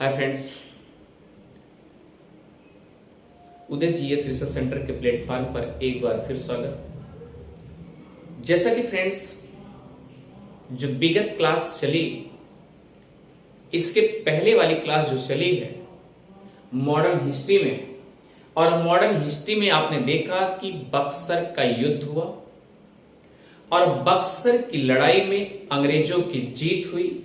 Hi friends, उदय GS research centre के platform पर एक बार फिर स्वागत। जैसा कि फ्रेंड्स जो विगत क्लास चली, इसके पहले वाली क्लास जो चली है मॉडर्न हिस्ट्री में, और मॉडर्न हिस्ट्री में आपने देखा कि बक्सर का युद्ध हुआ और बक्सर की लड़ाई में अंग्रेजों की जीत हुई।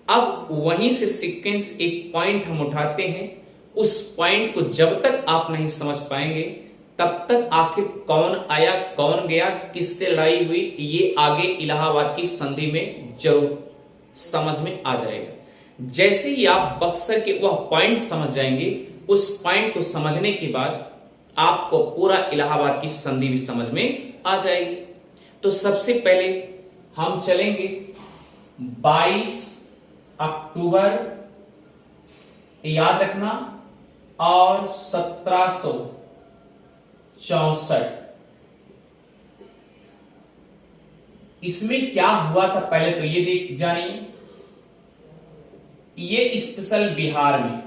अब वहीं से सीक्वेंस एक पॉइंट हम उठाते हैं। उस पॉइंट को जब तक आप नहीं समझ पाएंगे तब तक आखिर कौन आया कौन गया, किससे लड़ाई हुई, ये आगे इलाहाबाद की संधि में जरूर समझ में आ जाएगा। जैसे ही आप बक्सर के वह पॉइंट समझ जाएंगे, उस पॉइंट को समझने के बाद आपको पूरा इलाहाबाद की संधि भी समझ में आ जाएगी। तो सबसे पहले हम चलेंगे 22 अक्टूबर, याद रखना, और 1764। इसमें क्या हुआ था पहले तो ये देख जानिए। ये स्पेशल बिहार में,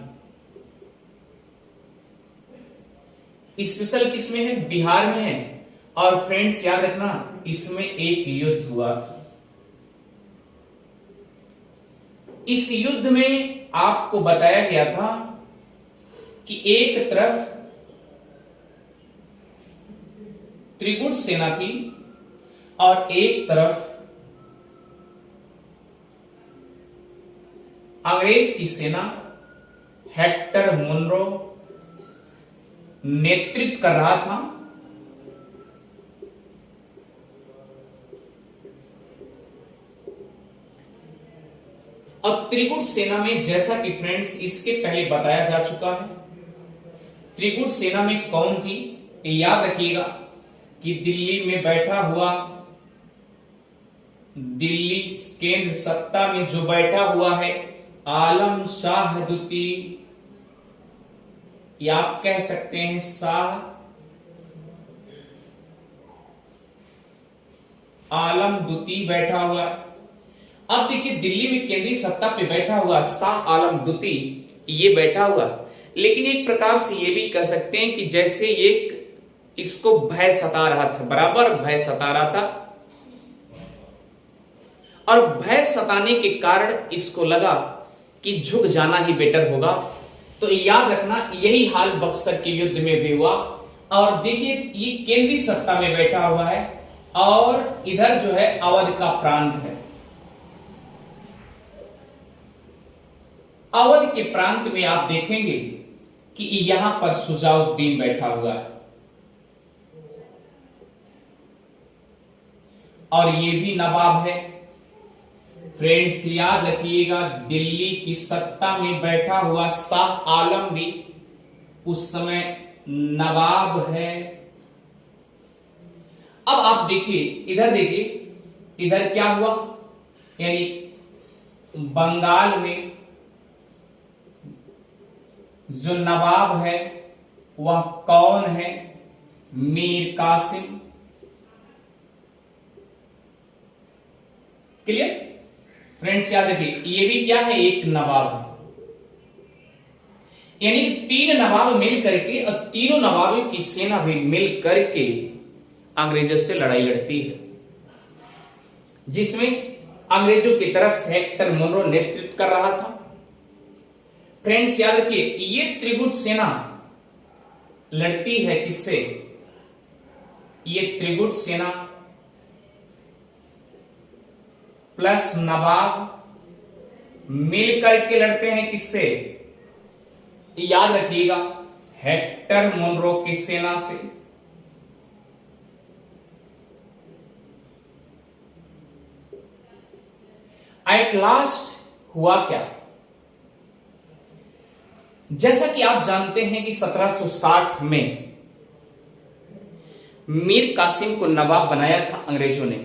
स्पेशल किसमें है? बिहार में है। और फ्रेंड्स याद रखना, इसमें एक युद्ध हुआ था। इस युद्ध में आपको बताया गया था कि एक तरफ त्रिगुट सेना थी और एक तरफ अंग्रेज की सेना हेक्टर मुनरो नेतृत्व कर रहा था। और त्रिगुट सेना में, जैसा कि फ्रेंड्स इसके पहले बताया जा चुका है, त्रिगुट सेना में कौन थी याद रखिएगा कि दिल्ली में बैठा हुआ, दिल्ली केंद्र सत्ता में जो बैठा हुआ है आलम शाह द्वितीय, या आप कह सकते हैं शाह आलम द्वितीय बैठा हुआ है। अब देखिए, दिल्ली में केंद्रीय सत्ता पे बैठा हुआ शाह आलम द्वितीय ये बैठा हुआ, लेकिन एक प्रकार से ये भी कह सकते हैं कि जैसे एक इसको भय सता रहा था, बराबर भय सता रहा था, और भय सताने के कारण इसको लगा कि झुक जाना ही बेटर होगा। तो याद रखना, यही हाल बक्सर के युद्ध में भी हुआ। और देखिए, ये केंद्रीय सत्ता में बैठा हुआ है और इधर जो है अवध का प्रांत है। अवध के प्रांत में आप देखेंगे कि यहां पर सुजाउद्दीन बैठा हुआ है, और ये भी नवाब है। फ्रेंड्स याद रखिएगा, दिल्ली की सत्ता में बैठा हुआ शाह आलम भी उस समय नवाब है। अब आप देखिए, इधर देखिए, इधर क्या हुआ, यानी बंगाल में जो नवाब है वह कौन है? मीर कासिम। Clear friends? याद रखिए, ये भी क्या है? एक नवाब है। यानी कि तीन नवाब मिल करके, और तीनों नवाबों की सेना भी मिल करके अंग्रेजों से लड़ाई लड़ती है, जिसमें अंग्रेजों की तरफ से हेक्टर मुनरो नेतृत्व कर रहा था। फ्रेंड्स याद रखिए, ये त्रिगुट सेना लड़ती है किससे? ये त्रिगुट सेना प्लस नवाब मिल करके लड़ते हैं किससे? याद रखिएगा, हेक्टर मुनरो की सेना से। एट लास्ट हुआ क्या? जैसा कि आप जानते हैं कि 1760 में मीर कासिम को नवाब बनाया था अंग्रेजों ने।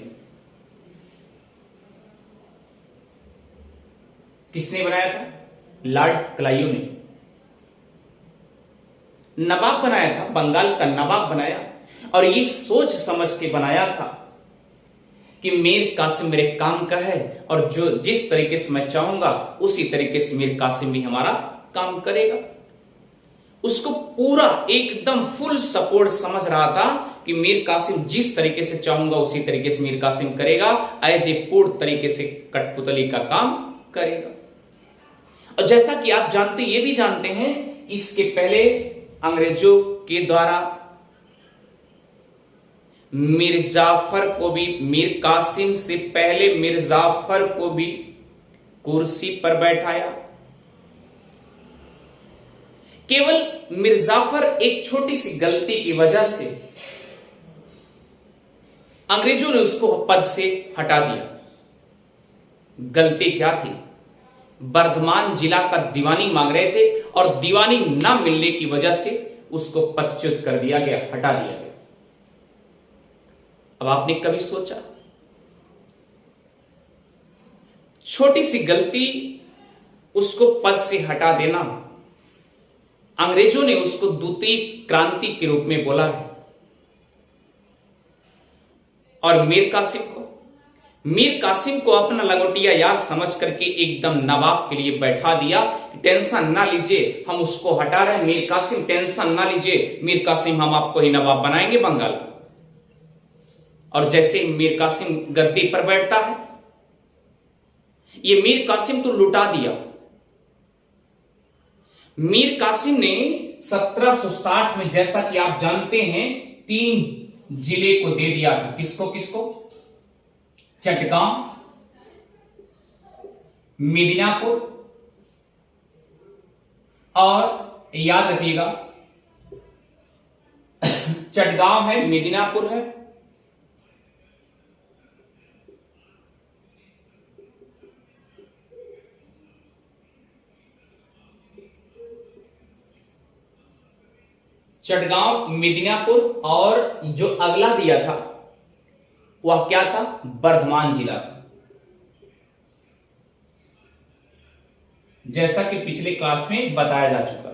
किसने बनाया था? लॉर्ड क्लाइव ने नवाब बनाया था, बंगाल का नवाब बनाया। और ये सोच समझ के बनाया था कि मीर कासिम मेरे काम का है और जो जिस तरीके से मैं चाहूंगा उसी तरीके से मीर कासिम भी हमारा काम करेगा। उसको पूरा एकदम फुल सपोर्ट समझ रहा था कि मीर कासिम जिस तरीके से चाहूंगा उसी तरीके से मीर कासिम करेगा, एज ए पूर्ण तरीके से कठपुतली का काम करेगा। और जैसा कि आप जानते, ये भी जानते हैं, इसके पहले अंग्रेजों के द्वारा मीर जाफर को भी, मीर कासिम से पहले मीर जाफर को भी कुर्सी पर बैठाया। केवल मीर जाफर एक छोटी सी गलती की वजह से अंग्रेजों ने उसको पद से हटा दिया। गलती क्या थी? वर्धमान जिला का दीवानी मांग रहे थे और दीवानी न मिलने की वजह से उसको पदच्युत कर दिया गया, हटा दिया गया। अब आपने कभी सोचा, छोटी सी गलती उसको पद से हटा देना, अंग्रेजों ने उसको द्वितीय क्रांति के रूप में बोला है। और मीर कासिम को अपना लंगोटिया यार समझ करके एकदम नवाब के लिए बैठा दिया। टेंशन ना लीजिए, हम उसको हटा रहे हैं, मीर कासिम टेंशन ना लीजिए, मीर कासिम हम आपको ही नवाब बनाएंगे बंगाल। और जैसे ही मीर कासिम गद्दी पर बैठता है, ये मीर कासिम तो लुटा दिया। मीर कासिम ने 1760 में, जैसा कि आप जानते हैं, 3 जिले को दे दिया था। किसको किसको? चटगांव, मिदनापुर और याद रखिएगा, चटगांव है, मिदनापुर है, चटगांव, मिदनापुर, और जो अगला दिया था वह क्या था? वर्धमान जिला था। जैसा कि पिछले क्लास में बताया जा चुका।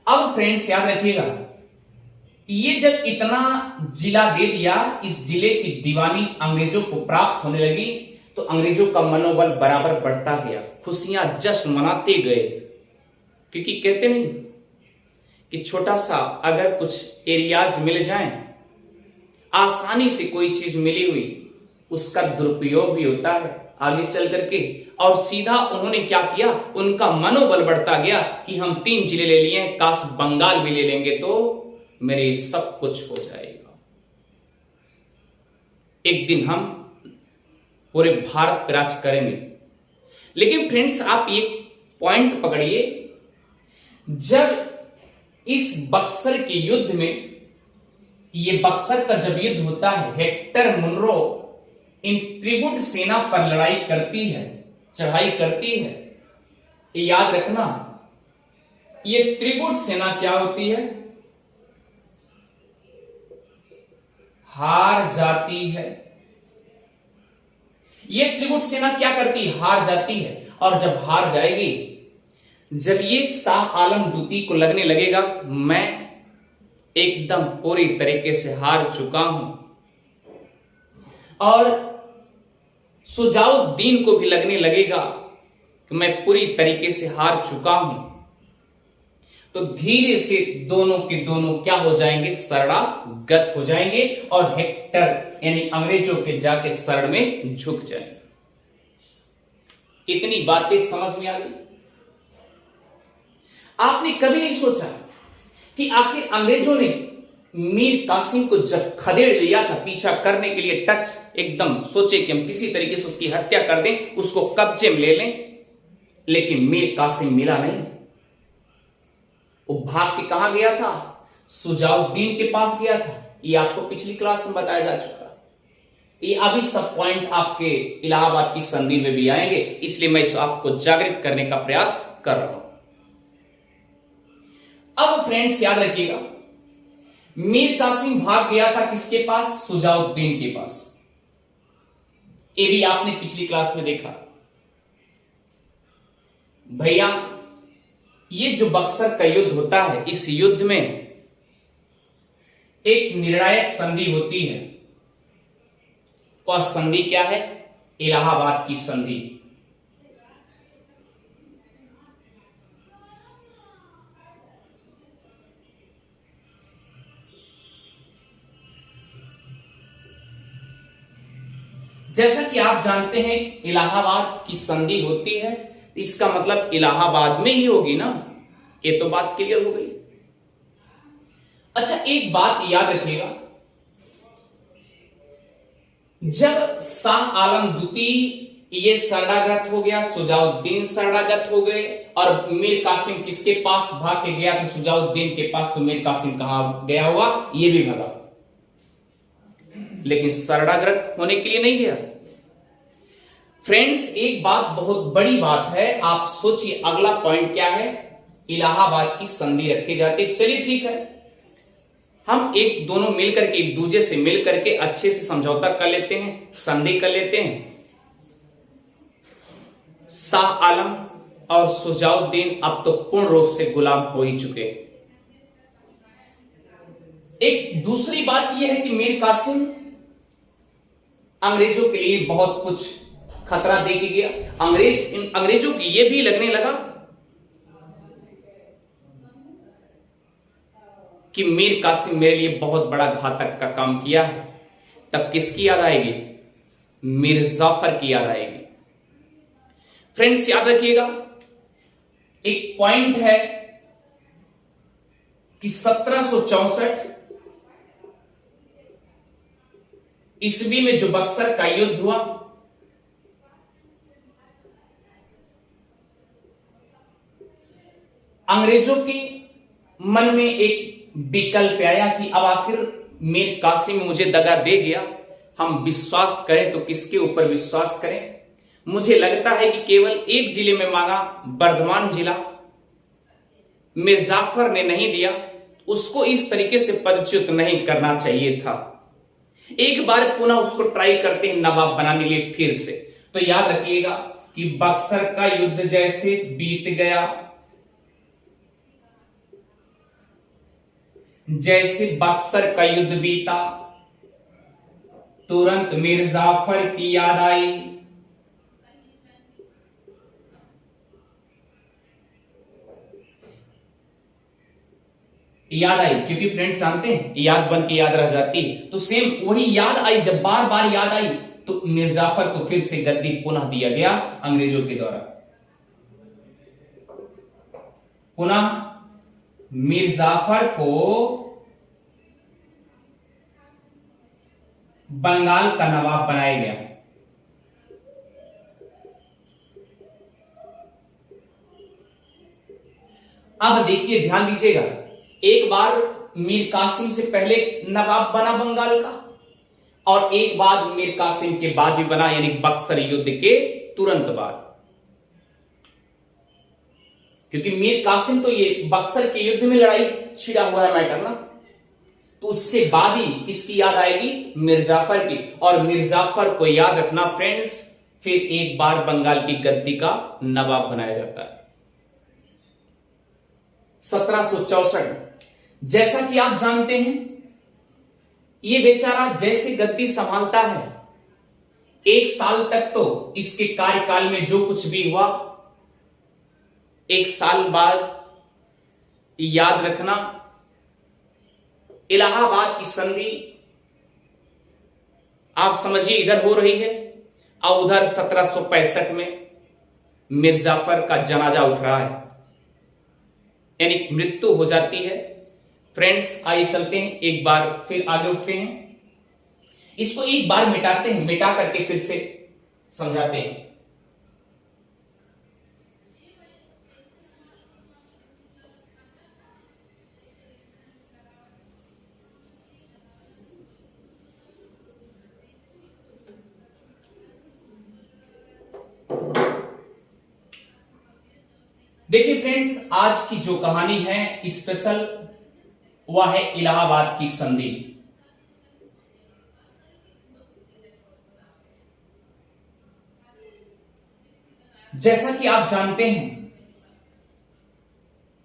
अब फ्रेंड्स याद रखिएगा, ये जब इतना जिला दे दिया, इस जिले की दीवानी अंग्रेजों को प्राप्त होने लगी, तो अंग्रेजों का मनोबल बराबर बढ़ता गया, खुशियां जश्न मनाते गए। क्योंकि कहते नहीं कि छोटा सा अगर कुछ एरियाज मिल जाएं, आसानी से कोई चीज मिली हुई, उसका दुरुपयोग भी होता है आगे चल करके। और सीधा उन्होंने क्या किया, उनका मनोबल बढ़ता गया कि हम 3 जिले ले लिए, काश बंगाल भी ले लेंगे तो मेरे सब कुछ हो जाएगा। एक दिन हम पूरे भारत पर राज करेंगे। लेकिन फ्रेंड्स आप एक पॉइंट पकड़िए, जब इस बक्सर के युद्ध में, ये बक्सर का जब युद्ध होता है, हेक्टर मुनरो इन त्रिगुट सेना पर लड़ाई करती है, चढ़ाई करती है। ये याद रखना, ये त्रिगुट सेना क्या होती है? हार जाती है। ये त्रिगुट सेना क्या करती है? हार जाती है। और जब हार जाएगी, जब ये शाह आलम द्वितीय को लगने लगेगा मैं एकदम पूरी तरीके से हार चुका हूं, और सुजाउद्दीन को भी लगने लगेगा कि मैं पूरी तरीके से हार चुका हूं, तो धीरे से दोनों के दोनों क्या हो जाएंगे? शरणागत हो जाएंगे और हेक्टर यानी अंग्रेजों के जाके शरण में झुक जाएंगे। इतनी बातें समझ में आ गई? आपने कभी नहीं सोचा कि आखिर अंग्रेजों ने मीर कासिम को जब खदेड़ लिया था पीछा करने के लिए, टच एकदम सोचे कि हम किसी तरीके से उसकी हत्या कर दें, उसको कब्जे में ले लें, लेकिन मीर कासिम मिला नहीं। वो भाग के कहां गया था? सुजाउद्दीन के पास गया था। ये आपको पिछली क्लास में बताया जा चुका। ये अभी सब पॉइंट आपके इलाहाबाद की संधि में भी आएंगे, इसलिए मैं इसे आपको जागृत करने का प्रयास कर रहा हूं। अब फ्रेंड्स याद रखिएगा, मीर कासिम भाग गया था किसके पास? सुजाउद्दीन के पास। ये भी आपने पिछली क्लास में देखा। भैया, ये जो बक्सर का युद्ध होता है, इस युद्ध में एक निर्णायक संधि होती है। वह संधि क्या है? इलाहाबाद की संधि। जैसा कि आप जानते हैं इलाहाबाद की संधि होती है, इसका मतलब इलाहाबाद में ही होगी ना, ये तो बात क्लियर हो गई। अच्छा, एक बात याद रखिएगा, जब शाह आलम द्वितीय ये शरणागत हो गया, सुजाउद्दीन शरणागत हो गए, और मीर कासिम किसके पास भाग के गया था? सुजाउद्दीन के पास। तो मीर कासिम कहां गया होगा? ये भी भगा, लेकिन शरणागत होने के लिए नहीं गया। फ्रेंड्स, एक बात बहुत बड़ी बात है, आप सोचिए अगला पॉइंट क्या है? इलाहाबाद की संधि रखी जाती। चलिए ठीक है, हम एक दोनों मिलकर के एक दूसरे से मिलकर के अच्छे से समझौता कर लेते हैं, संधि कर लेते हैं। शाह आलम और सुजाउद्दीन अब तो पूर्ण रूप से गुलाम हो ही चुके। एक दूसरी बात यह है कि मीर कासिम अंग्रेजों के लिए बहुत कुछ खतरा दे के गया। अंग्रेजों की यह भी लगने लगा कि मीर कासिम मेरे लिए बहुत बड़ा घातक का काम किया है। तब किसकी याद आएगी? मीर जाफर की याद आएगी। फ्रेंड्स, याद रखिएगा, एक पॉइंट है कि 1764 ईस्वी में जो बक्सर का युद्ध हुआ, अंग्रेजों के मन में एक विकल्प आया कि अब आखिर मीर कासिम मुझे दगा दे गया, हम विश्वास करें तो किसके ऊपर विश्वास करें? मुझे लगता है कि केवल एक जिले में मांगा, बर्धमान जिला, मीर जाफर ने नहीं दिया, उसको इस तरीके से पदच्युत नहीं करना चाहिए था। एक बार पुनः उसको ट्राई करते हैं नवाब बनाने के लिए फिर से। तो याद रखिएगा कि बक्सर का युद्ध जैसे बीत गया, जैसे बक्सर का युद्ध बीता, तुरंत मीर जाफर की याद आई। याद आई क्योंकि फ्रेंड्स जानते हैं याद बन के याद रह जाती है, तो सेम वही याद आई। जब बार बार याद आई तो मीर जाफर को फिर से गद्दी पुनः दिया गया अंग्रेजों के द्वारा। पुनः मीर जाफर को बंगाल का नवाब बनाया गया। अब देखिए, ध्यान दीजिएगा, एक बार मीर कासिम से पहले नवाब बना बंगाल का, और एक बार मीर कासिम के बाद भी बना, यानी बक्सर युद्ध के तुरंत बाद। क्योंकि मीर कासिम तो ये बक्सर के युद्ध में लड़ाई छिड़ा हुआ है मैटर ना, तो उसके बाद ही किसकी याद आएगी? मीर जाफर की। और मीर जाफर को याद रखना फ्रेंड्स, फिर एक बार बंगाल की गद्दी का नवाब बनाया जाता है 1764। जैसा कि आप जानते हैं, ये बेचारा जैसे गद्दी संभालता है, एक साल तक तो इसके कार्यकाल में जो कुछ भी हुआ, एक साल बाद याद रखना, इलाहाबाद की संधि आप समझिए इधर हो रही है, और उधर 1765 में मीर जाफर का जनाजा उठ रहा है, यानी मृत्यु हो जाती है। फ्रेंड्स, आइए चलते हैं, एक बार फिर आगे उठते हैं, इसको एक बार मिटाते हैं, मिटा करके फिर से समझाते हैं। देखिए फ्रेंड्स, आज की जो कहानी है स्पेशल, वह है इलाहाबाद की संधि। जैसा कि आप जानते हैं,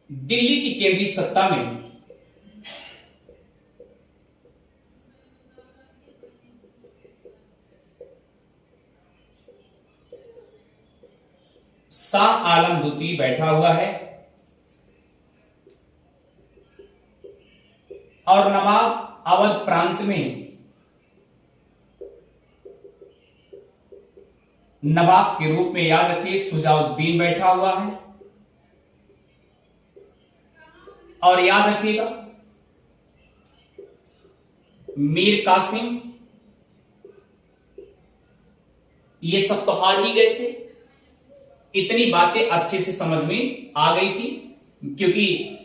दिल्ली की केंद्रीय सत्ता में शाह आलम द्वितीय बैठा हुआ है और नवाब अवध प्रांत में नवाब के रूप में याद रखिए सुजाउद्दीन बैठा हुआ है। और याद रखिएगा मीर कासिम, ये सब तो हार ही गए थे। इतनी बातें अच्छे से समझ में आ गई थी, क्योंकि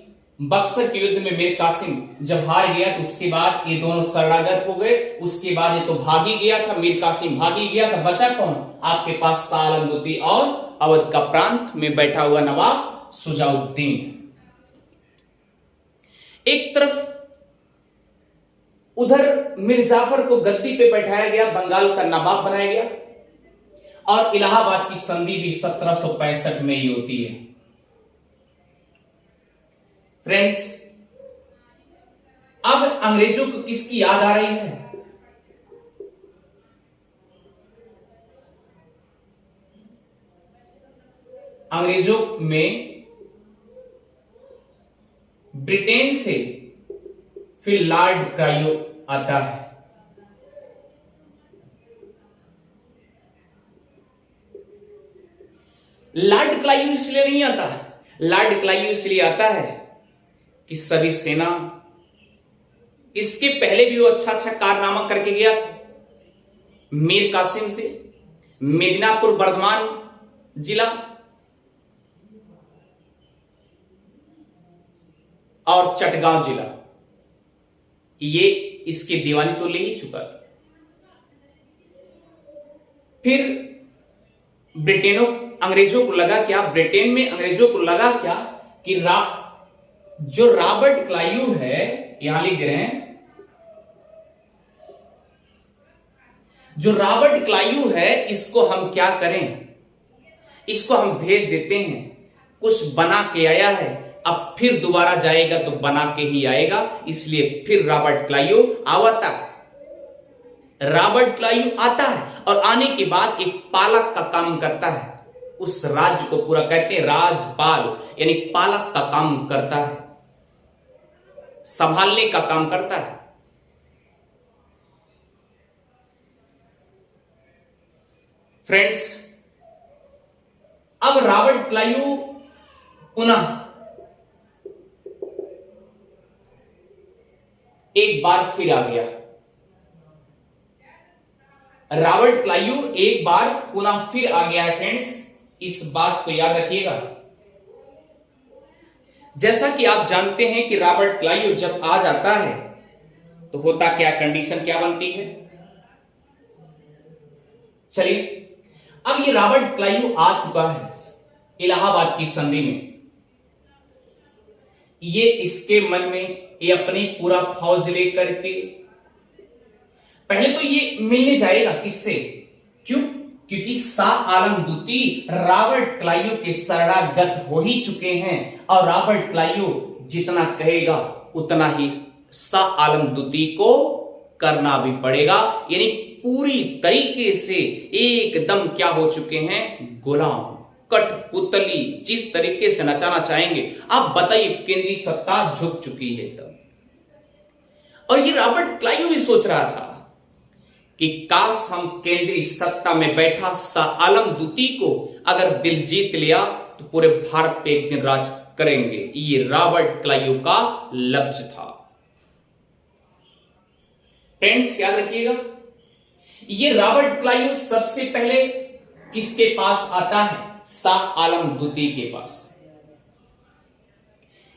बक्सर के युद्ध में मीर कासिम जब हार गया तो उसके बाद ये दोनों शरणागत हो गए। उसके बाद ये तो भाग ही गया था, मीर कासिम भाग ही गया था। बचा कौन आपके पास? शाह आलम द्वितीय और अवध का प्रांत में बैठा हुआ नवाब सुजाउद्दीन। एक तरफ उधर मीर जाफर को गद्दी पे बैठाया गया, बंगाल का नवाब बनाया गया, और इलाहाबाद की संधि भी 1765 में ही होती है। फ्रेंड्स, अब अंग्रेजों को किसकी याद आ रही है? अंग्रेजों में ब्रिटेन से फिर लॉर्ड क्रायो आता है। लॉर्ड क्लाइव इसलिए नहीं आता, लॉर्ड क्लाइव इसलिए आता है कि सभी सेना, इसके पहले भी वो अच्छा अच्छा कारनामा करके गया था। मीर कासिम से मिदनापुर बर्धमान जिला और चटगांव जिला, ये इसकी दीवानी तो ले ही चुका था। फिर अंग्रेजों को लगा क्या, ब्रिटेन में अंग्रेजों को लगा क्या कि जो रॉबर्ट क्लाइव है, यहां लिख रहे हैं, जो रॉबर्ट क्लाइव है, इसको हम क्या करें, इसको हम भेज देते हैं। कुछ बना के आया है, अब फिर दोबारा जाएगा तो बना के ही आएगा, इसलिए फिर रॉबर्ट क्लाइव आवता है। रॉबर्ट क्लाइव आता है और आने के बाद एक पालक का काम करता है। उस राज्य को पूरा कहते हैं राजपाल, यानी पालक का काम करता है, संभालने का काम करता है। फ्रेंड्स, अब रॉबर्ट क्लाइव पुनः एक बार फिर आ गया। रॉबर्ट क्लाइव एक बार पुनः फिर आ गया है। फ्रेंड्स, इस बात को याद रखिएगा। जैसा कि आप जानते हैं कि रॉबर्ट क्लाइव जब आ जाता है तो होता क्या, कंडीशन क्या बनती है। चलिए, अब ये रॉबर्ट क्लाइव आ चुका है इलाहाबाद की संधि में। ये इसके मन में ये अपनी पूरा फौज लेकर के पहले तो ये मिलने जाएगा किससे? क्यों? क्योंकि शाह आलम द्वितीय रॉबर्ट क्लाइव के शरणागत हो ही चुके हैं, और रॉबर्ट क्लाइव जितना कहेगा उतना ही शाह आलम द्वितीय को करना भी पड़ेगा। यानी पूरी तरीके से एकदम क्या हो चुके हैं, गुलाम, कठपुतली, जिस तरीके से नचाना चाहेंगे। आप बताइए, केंद्रीय सत्ता झुक चुकी है तब। और ये रॉबर्ट क्लाइव भी सोच रहा था कि काश हम केंद्रीय सत्ता में बैठा शाह आलम द्वितीय को अगर दिल जीत लिया तो पूरे भारत पे एक दिन राज करेंगे। ये रॉबर्ट क्लाइव का लक्ष्य था। फ्रेंड्स, याद रखिएगा, ये रॉबर्ट क्लाइव सबसे पहले किसके पास आता है? शाह आलम द्वितीय के पास।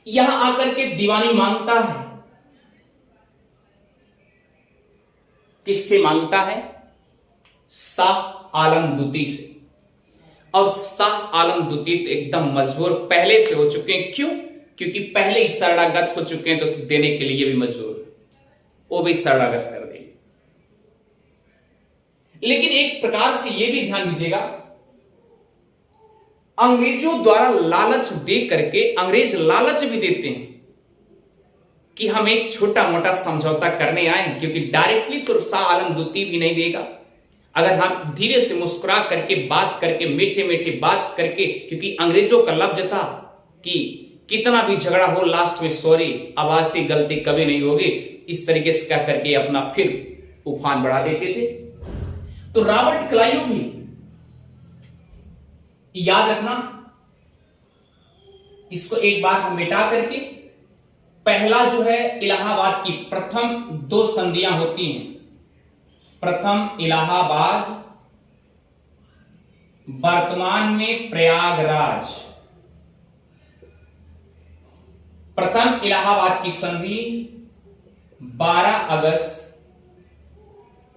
यहां आकर के दीवानी मांगता है। किससे मांगता है? शाह आलम द्वितीय से। और शाह आलम द्वितीय तो एकदम मजबूर पहले से हो चुके हैं। क्यों? क्योंकि पहले ही शरणागत हो चुके हैं, तो देने के लिए भी मजबूर, वो भी शरणागत कर देंगे। लेकिन एक प्रकार से यह भी ध्यान दीजिएगा, अंग्रेजों द्वारा लालच दे करके, अंग्रेज लालच भी देते हैं कि हम एक छोटा मोटा समझौता करने आए, क्योंकि डायरेक्टली तो शाह आलम द्वितीय भी नहीं देगा। अगर हम धीरे से मुस्कुरा करके बात करके मीठे मीठे बात करके, क्योंकि अंग्रेजों का लफ्ज था कि कितना भी झगड़ा हो लास्ट में सॉरी, आवाज से गलती कभी नहीं होगी, इस तरीके से कह करके अपना फिर उफान बढ़ा देते थे। तो रॉबर्ट क्लाइव भी याद रखना, इसको एक बार हम मिटा करके, पहला जो है इलाहाबाद की प्रथम 2 संधियां होती हैं। प्रथम इलाहाबाद, वर्तमान में प्रयागराज। प्रथम इलाहाबाद की संधि 12 अगस्त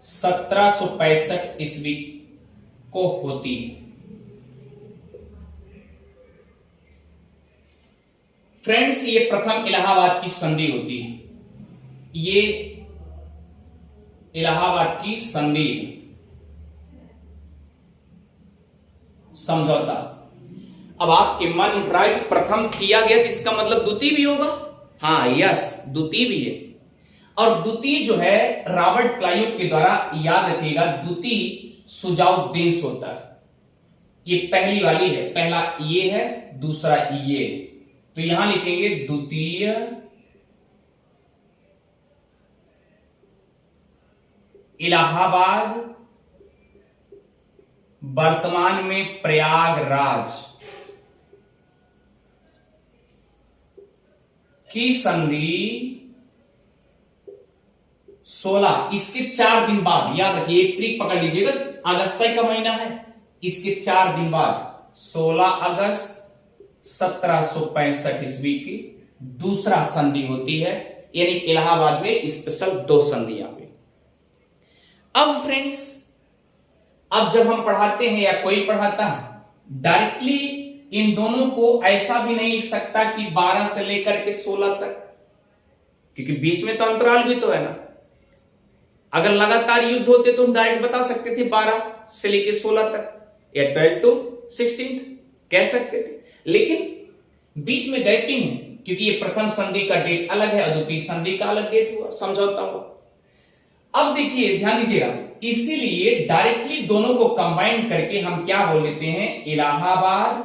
1765 ईस्वी को होती है। फ्रेंड्स, ये प्रथम इलाहाबाद की संधि होती है। ये इलाहाबाद की संधि, समझौता। अब आपके मन उठ रहा है कि प्रथम किया गया तो इसका मतलब द्वितीय भी होगा। हाँ, यस, द्वितीय भी है। और द्वितीय जो है रॉबर्ट क्लाइव के द्वारा, याद रखिएगा, द्वितीय सुझाव देश होता है। ये पहली वाली है, पहला ये है, दूसरा ये। तो यहां लिखेंगे द्वितीय इलाहाबाद, वर्तमान में प्रयागराज की संधि 16, इसके 4 दिन बाद, याद रखिए एक ट्रिक पकड़ लीजिएगा, अगस्त का महीना है, इसके 4 दिन बाद 16 अगस्त 1765 ईस्वी की दूसरा संधि होती है। यानी इलाहाबाद में स्पेशल 2 संधियां हुई। अब फ्रेंड्स, अब जब हम पढ़ाते हैं या कोई पढ़ाता है, डायरेक्टली इन दोनों को ऐसा भी नहीं लिख सकता कि 12 से लेकर के 16 तक, क्योंकि बीच में तो अंतराल भी तो है ना। अगर लगातार युद्ध होते तो हम डायरेक्ट बता सकते थे 12 से लेकर 16 तक या 12 to 16 कह सकते थे, लेकिन बीच में गैपिंग है, क्योंकि ये प्रथम संधि का डेट अलग है और द्वितीय संधि का अलग डेट हुआ, समझौता हुआ। अब देखिए, ध्यान दीजिएगा, इसीलिए डायरेक्टली दोनों को कंबाइन करके हम क्या बोल देते हैं, इलाहाबाद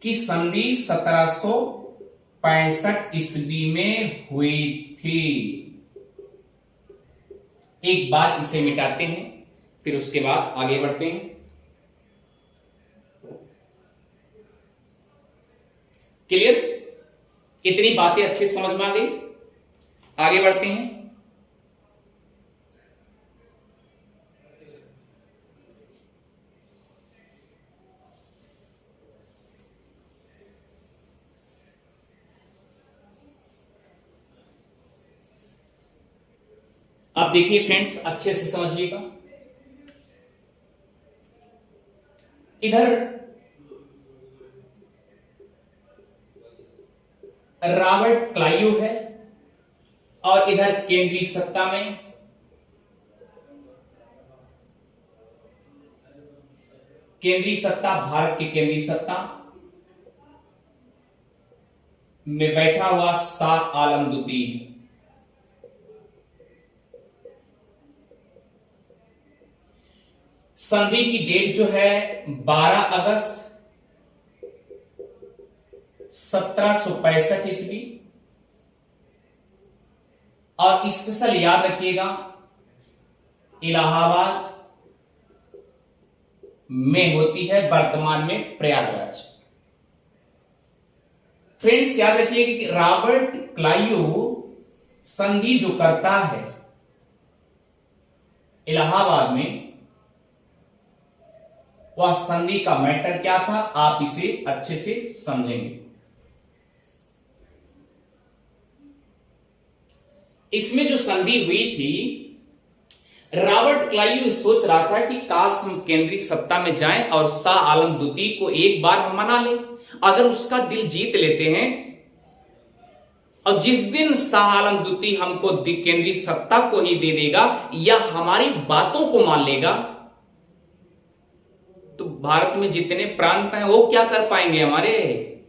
की संधि 1765 ईस्वी में हुई थी। एक बार इसे मिटाते हैं, फिर उसके बाद आगे बढ़ते हैं। क्लियर? इतनी बातें अच्छे समझ में आ गई? आगे बढ़ते हैं। अब देखिए फ्रेंड्स, अच्छे से समझिएगा। इधर रॉबर्ट क्लाइव है और इधर केंद्रीय सत्ता में भारत की केंद्रीय सत्ता में बैठा हुआ शाह आलम द्वितीय। संधि की डेट जो है 12 अगस्त 1765 ईस्वी, और स्पेशल याद रखिएगा इलाहाबाद में होती है, वर्तमान में प्रयागराज। फ्रेंड्स, याद रखिएगा कि रॉबर्ट क्लाइव संधि जो करता है इलाहाबाद में, वह संधि का मैटर क्या था, आप इसे अच्छे से समझेंगे। इसमें जो संधि हुई थी, रॉबर्ट क्लाइव सोच रहा था कि काश हम केंद्रीय सत्ता में जाएं और शाह आलम द्वितीय को एक बार हम मना लें। अगर उसका दिल जीत लेते हैं और जिस दिन शाह आलम द्वितीय हमको केंद्रीय सत्ता को ही दे देगा या हमारी बातों को मान लेगा, तो भारत में जितने प्रांत हैं वो क्या कर पाएंगे हमारे,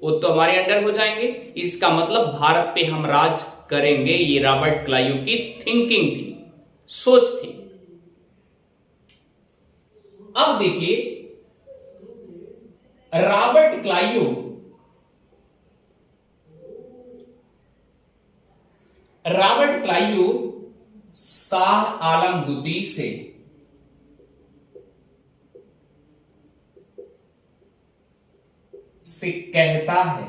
वो तो हमारे अंडर हो जाएंगे। इसका मतलब भारत पे हम राज करेंगे, ये रॉबर्ट क्लाइव की थिंकिंग थी, सोच थी। अब देखिए रॉबर्ट क्लाइव शाह आलम द्वितीय से कहता है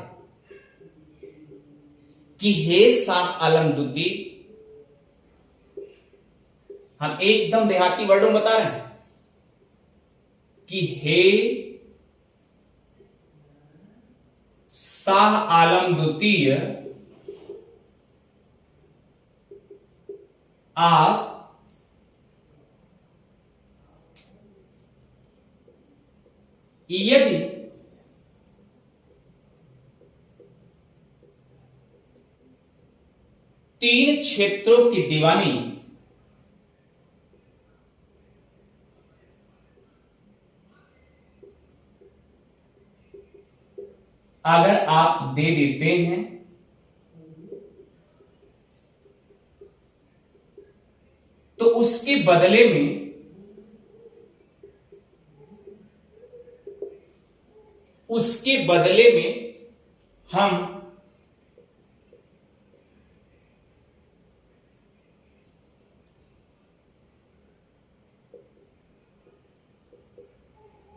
कि हे शाह आलम द्वितीय, हम एकदम देहाती वर्डों में बता रहे हैं कि हे शाह आलम द्वितीय, आप यदि तीन क्षेत्रों की दीवानी अगर आप दे देते हैं तो उसके बदले में हम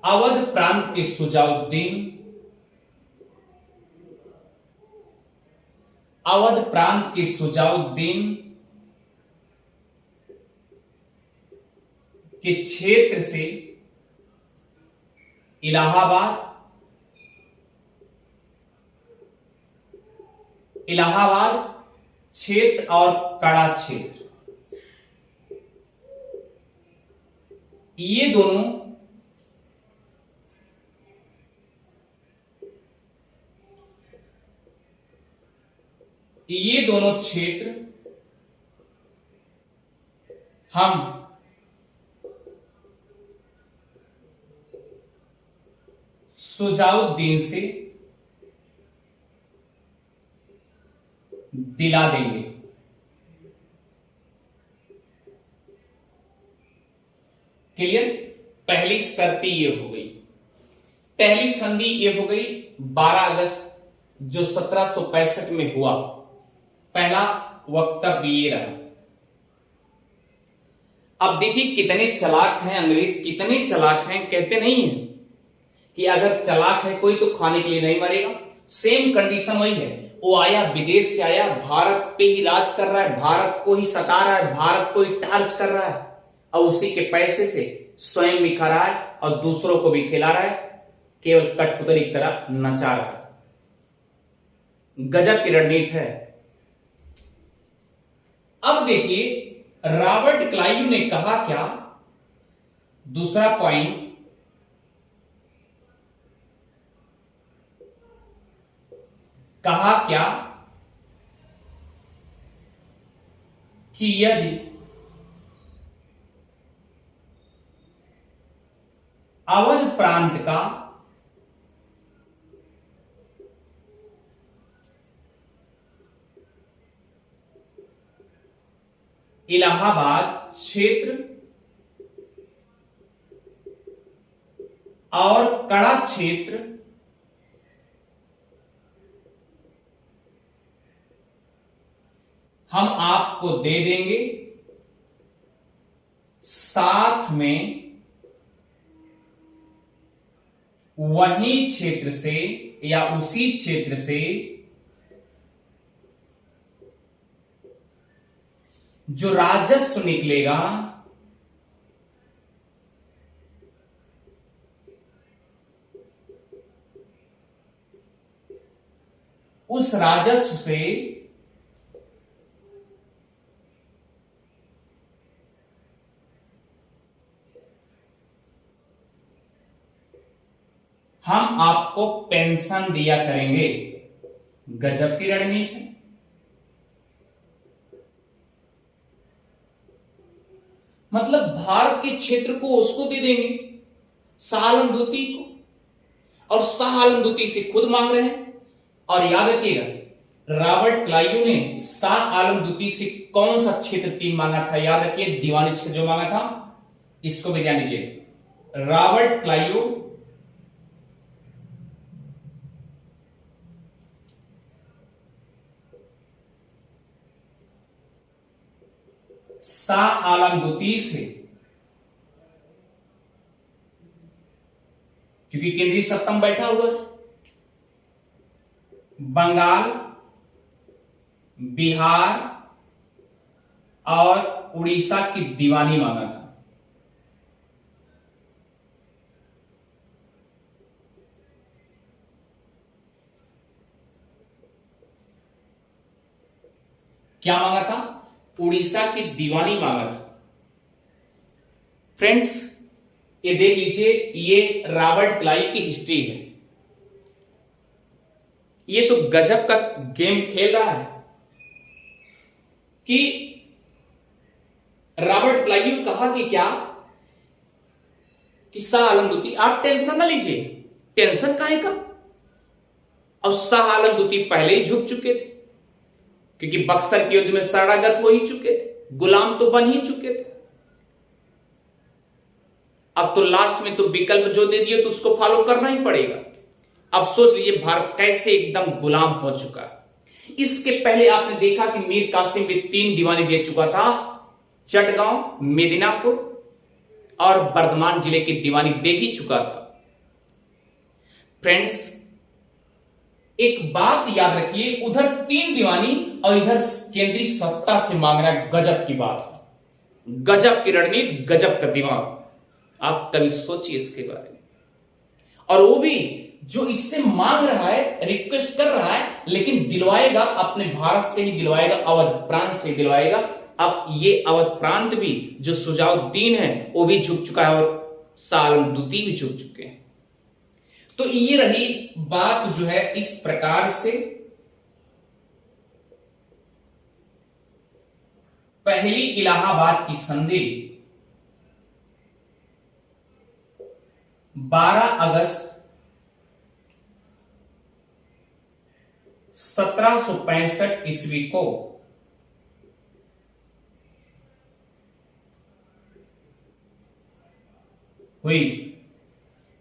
अवध प्रांत के सुजाउद्दीन के क्षेत्र से इलाहाबाद क्षेत्र और कड़ा क्षेत्र, ये दोनों क्षेत्र हम सुजाउद्दीन से दिला देंगे। क्लियर? पहली शर्त ये हो गई, पहली संधि ये हो गई 12 अगस्त जो 1765 में हुआ। पहला वक्तव्य ये रहा। अब देखिए कितने चालाक हैं अंग्रेज, कितने चालाक हैं। कहते नहीं है कि अगर चालाक है कोई तो खाने के लिए नहीं मरेगा। सेम कंडीशन वही है। वो आया, विदेश से आया, भारत पे ही राज कर रहा है, भारत को ही सता रहा है, भारत को ही टार्च कर रहा है, और उसी के पैसे से स्वयं भी खा रहा है और दूसरों को भी खिला रहा है, केवल कठपुतली की तरह नचा रहा है। गजब की रणनीति है। अब देखिए रॉबर्ट क्लाइव ने कहा क्या, दूसरा पॉइंट, कहा क्या कि यदि अवध प्रांत का इलाहाबाद क्षेत्र और कड़ा क्षेत्र हम आपको दे देंगे, साथ में वही क्षेत्र से या उसी क्षेत्र से जो राजस्व निकलेगा उस राजस्व से हम आपको पेंशन दिया करेंगे। गजब की रणनीति है। मतलब भारत के क्षेत्र को उसको दे देंगे, शाह आलम द्वितीय को, और शाह आलम द्वितीय से खुद मांग रहे हैं और याद रखिएगा रॉबर्ट क्लाइव ने शाह आलम द्वितीय से कौन सा क्षेत्र 3 मांगा था? याद रखिए दीवानी क्षेत्र जो मांगा था, इसको भी ध्यान दीजिए। रॉबर्ट क्लाइव शाह आलम द्वितीय से, क्योंकि केंद्रीय सत्ता में बैठा हुआ है, बंगाल, बिहार और उड़ीसा की दीवानी मांगा था। क्या मांगा था? उड़ीसा की दीवानी मांगा था। फ्रेंड्स ये देख लीजिए, ये रॉबर्ट क्लाइव की हिस्ट्री है। ये तो गजब का गेम खेल रहा है कि रॉबर्ट क्लाइव कहा कि क्या कि शाह आलम द्वितीय, आप टेंशन ना लीजिए, टेंशन काहे का? और शाह आलम द्वितीय पहले ही झुक चुके थे, क्योंकि बक्सर के युद्ध में शरणागत हो ही चुके थे, गुलाम तो बन ही चुके थे। अब तो लास्ट में तो विकल्प जो दे दिए तो उसको फॉलो करना ही पड़ेगा। अब सोच लीजिए भारत कैसे एकदम गुलाम हो चुका है। इसके पहले आपने देखा कि मीर कासिम भी 3 दीवानी दे चुका था, चटगांव, मेदिनापुर और बर्धमान जिले की दीवानी दे ही चुका था। फ्रेंड्स एक बात याद रखिए, उधर 3 दीवानी और इधर केंद्रीय सत्ता से मांग रहा है, गजब की बात है, गजब की रणनीति, गजब का दिमाग। आप कभी सोचिए इसके बारे में। और वो भी जो इससे मांग रहा है, रिक्वेस्ट कर रहा है, लेकिन दिलवाएगा अपने भारत से ही दिलवाएगा, अवध प्रांत से दिलवाएगा। अब ये अवध प्रांत भी जो सुजाउद्दीन है वो भी झुक चुका है और शाह आलम द्वितीय भी झुक चुके हैं। तो ये रही बात जो है इस प्रकार से। पहली इलाहाबाद की संधि 12 अगस्त 1765 ईस्वी को हुई।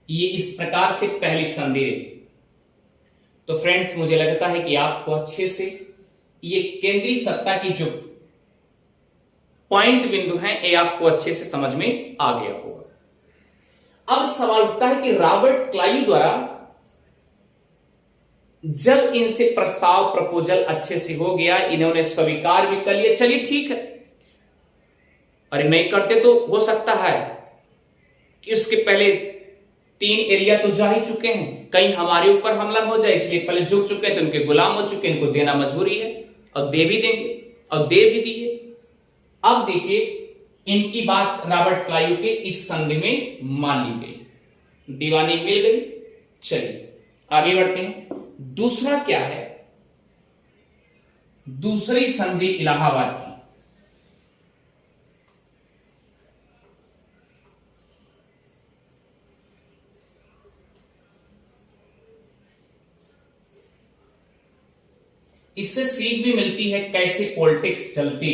ये इस प्रकार से पहली संधि रही। तो फ्रेंड्स मुझे लगता है कि आपको अच्छे से ये केंद्रीय सत्ता की जो पॉइंट बिंदु हैं ये आपको अच्छे से समझ में आ गया होगा। अब सवाल उठता है कि रॉबर्ट क्लाइव द्वारा जब इनसे प्रस्ताव प्रपोजल अच्छे से हो गया, इन्होंने स्वीकार भी कर लिया, चलिए ठीक है, अरे नहीं करते तो हो सकता है कि उसके पहले 3 एरिया तो जा ही चुके हैं, कहीं हमारे ऊपर हमला हो जाए, इसलिए पहले झुक चुके हैं, तो उनके गुलाम हो चुके हैं, इनको देना मजबूरी है और दे भी देंगे और दे भी दिए। अब देखिए इनकी बात रॉबर्ट क्लाइव के इस संधि में मान ली गई, दीवानी मिल गई। चलिए आगे बढ़ते हैं। दूसरा क्या है? दूसरी संधि इलाहाबाद की। इससे सीख भी मिलती है कैसे पॉलिटिक्स चलती।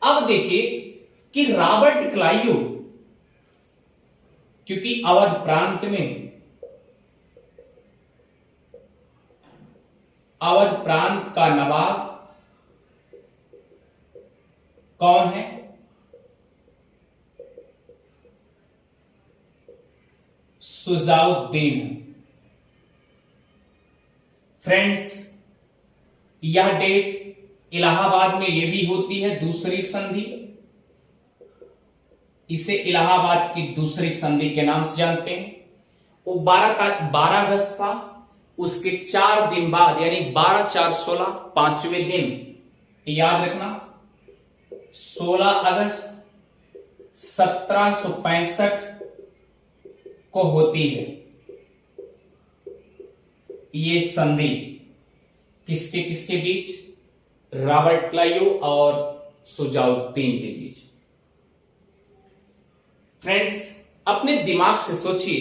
अब देखिए कि रॉबर्ट क्लाइव क्योंकि अवध प्रांत में अवध प्रांत का नवाब कौन है? सुजाउद्दीन। फ्रेंड्स यह डेट इलाहाबाद में यह भी होती है दूसरी संधि, इसे इलाहाबाद की दूसरी संधि के नाम से जानते हैं। वो 12 अगस्त था, उसके 4 दिन बाद यानी 12/4/16 5वें दिन याद रखना 16 अगस्त 1765 को होती है ये संधि। किसके बीच? रॉबर्ट क्लाइव और सुजाउद्दीन के बीच। फ्रेंड्स, अपने दिमाग से सोचिए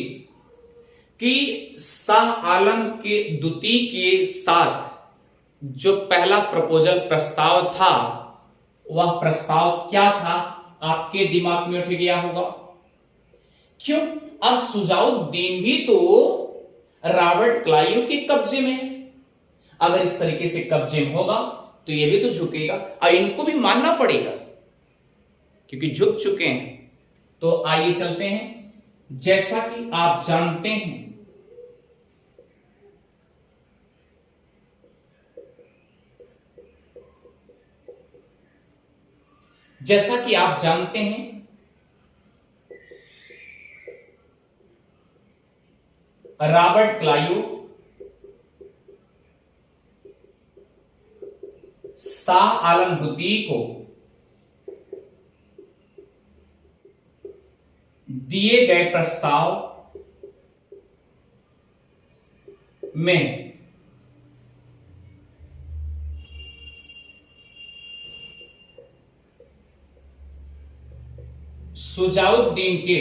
कि शाह आलम के द्वितीय के साथ जो पहला प्रपोजल प्रस्ताव था, वह प्रस्ताव क्या था? आपके दिमाग में उठ गया होगा। क्यों? अब सुजाउद्दीन भी तो रॉबर्ट क्लाइव के कब्जे में है। अगर इस तरीके से कब्जे में होगा तो यह भी तो झुकेगा और इनको भी मानना पड़ेगा क्योंकि झुक चुके हैं। तो आइए चलते हैं। जैसा कि आप जानते हैं, रॉबर्ट क्लाइव शाह आलम द्वितीय को दिए गए प्रस्ताव में सुजाउद्दीन के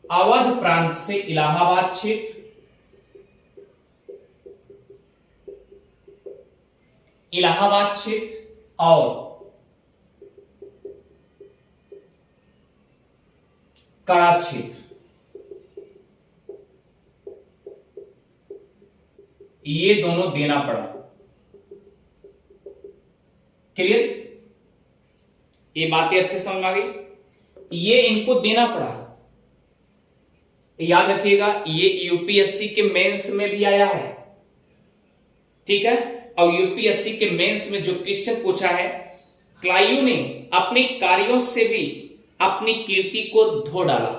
अवध प्रांत से इलाहाबाद क्षेत्र, और कड़ा क्षेत्र, ये दोनों देना पड़ा। क्लियर? ये बातें अच्छे समझ आ गई। ये इनको देना पड़ा। याद रखिएगा, ये यूपीएससी के मेंस में भी आया है। ठीक है? और यूपीएससी के मेंस में जो क्वेश्चन पूछा है, क्लाइव ने अपने कार्यों से भी अपनी कीर्ति को धो डाला।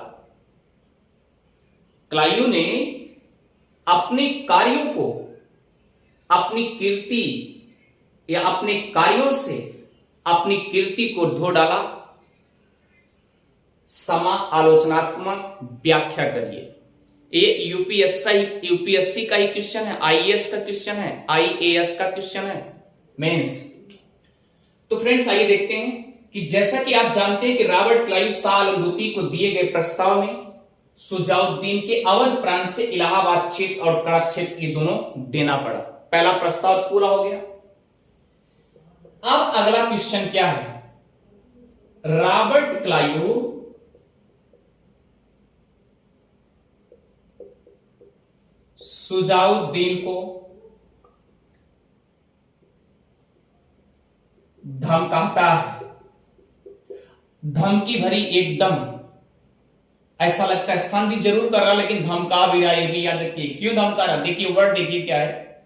क्लाइव ने अपने कार्यों को, अपनी कीर्ति या अपने कार्यों से अपनी कीर्ति को धो डाला। समा आलोचनात्मक व्याख्या करिए। ये यूपीएससी का ही क्वेश्चन है, आईएएस का क्वेश्चन है, आईएएस का क्वेश्चन है, मेंस। तो फ्रेंड्स, आइए देखते हैं कि जैसा कि आप जानते हैं कि रॉबर्ट क्लाइव शाह आलम द्वितीय को दिए गए प्रस्ताव में सुजाउद्दीन के अवध प्रांत से इलाहाबाद क्षेत्र और कड़ा क्षेत्र, ये दोनों देना पड़ा। पहला प्रस्ताव पूरा हो गया। अब अगला क्वेश्चन क्या है? रॉबर्ट क्लाइव सुजाउद्दीन को धमकाता है। धमकी भरी एकदम, ऐसा लगता है संधि जरूर कर रहा लेकिन धमका भी रहा। ये भी याद रखिए क्यों धमका रहा। देखिए वर्ड, देखिए क्या है।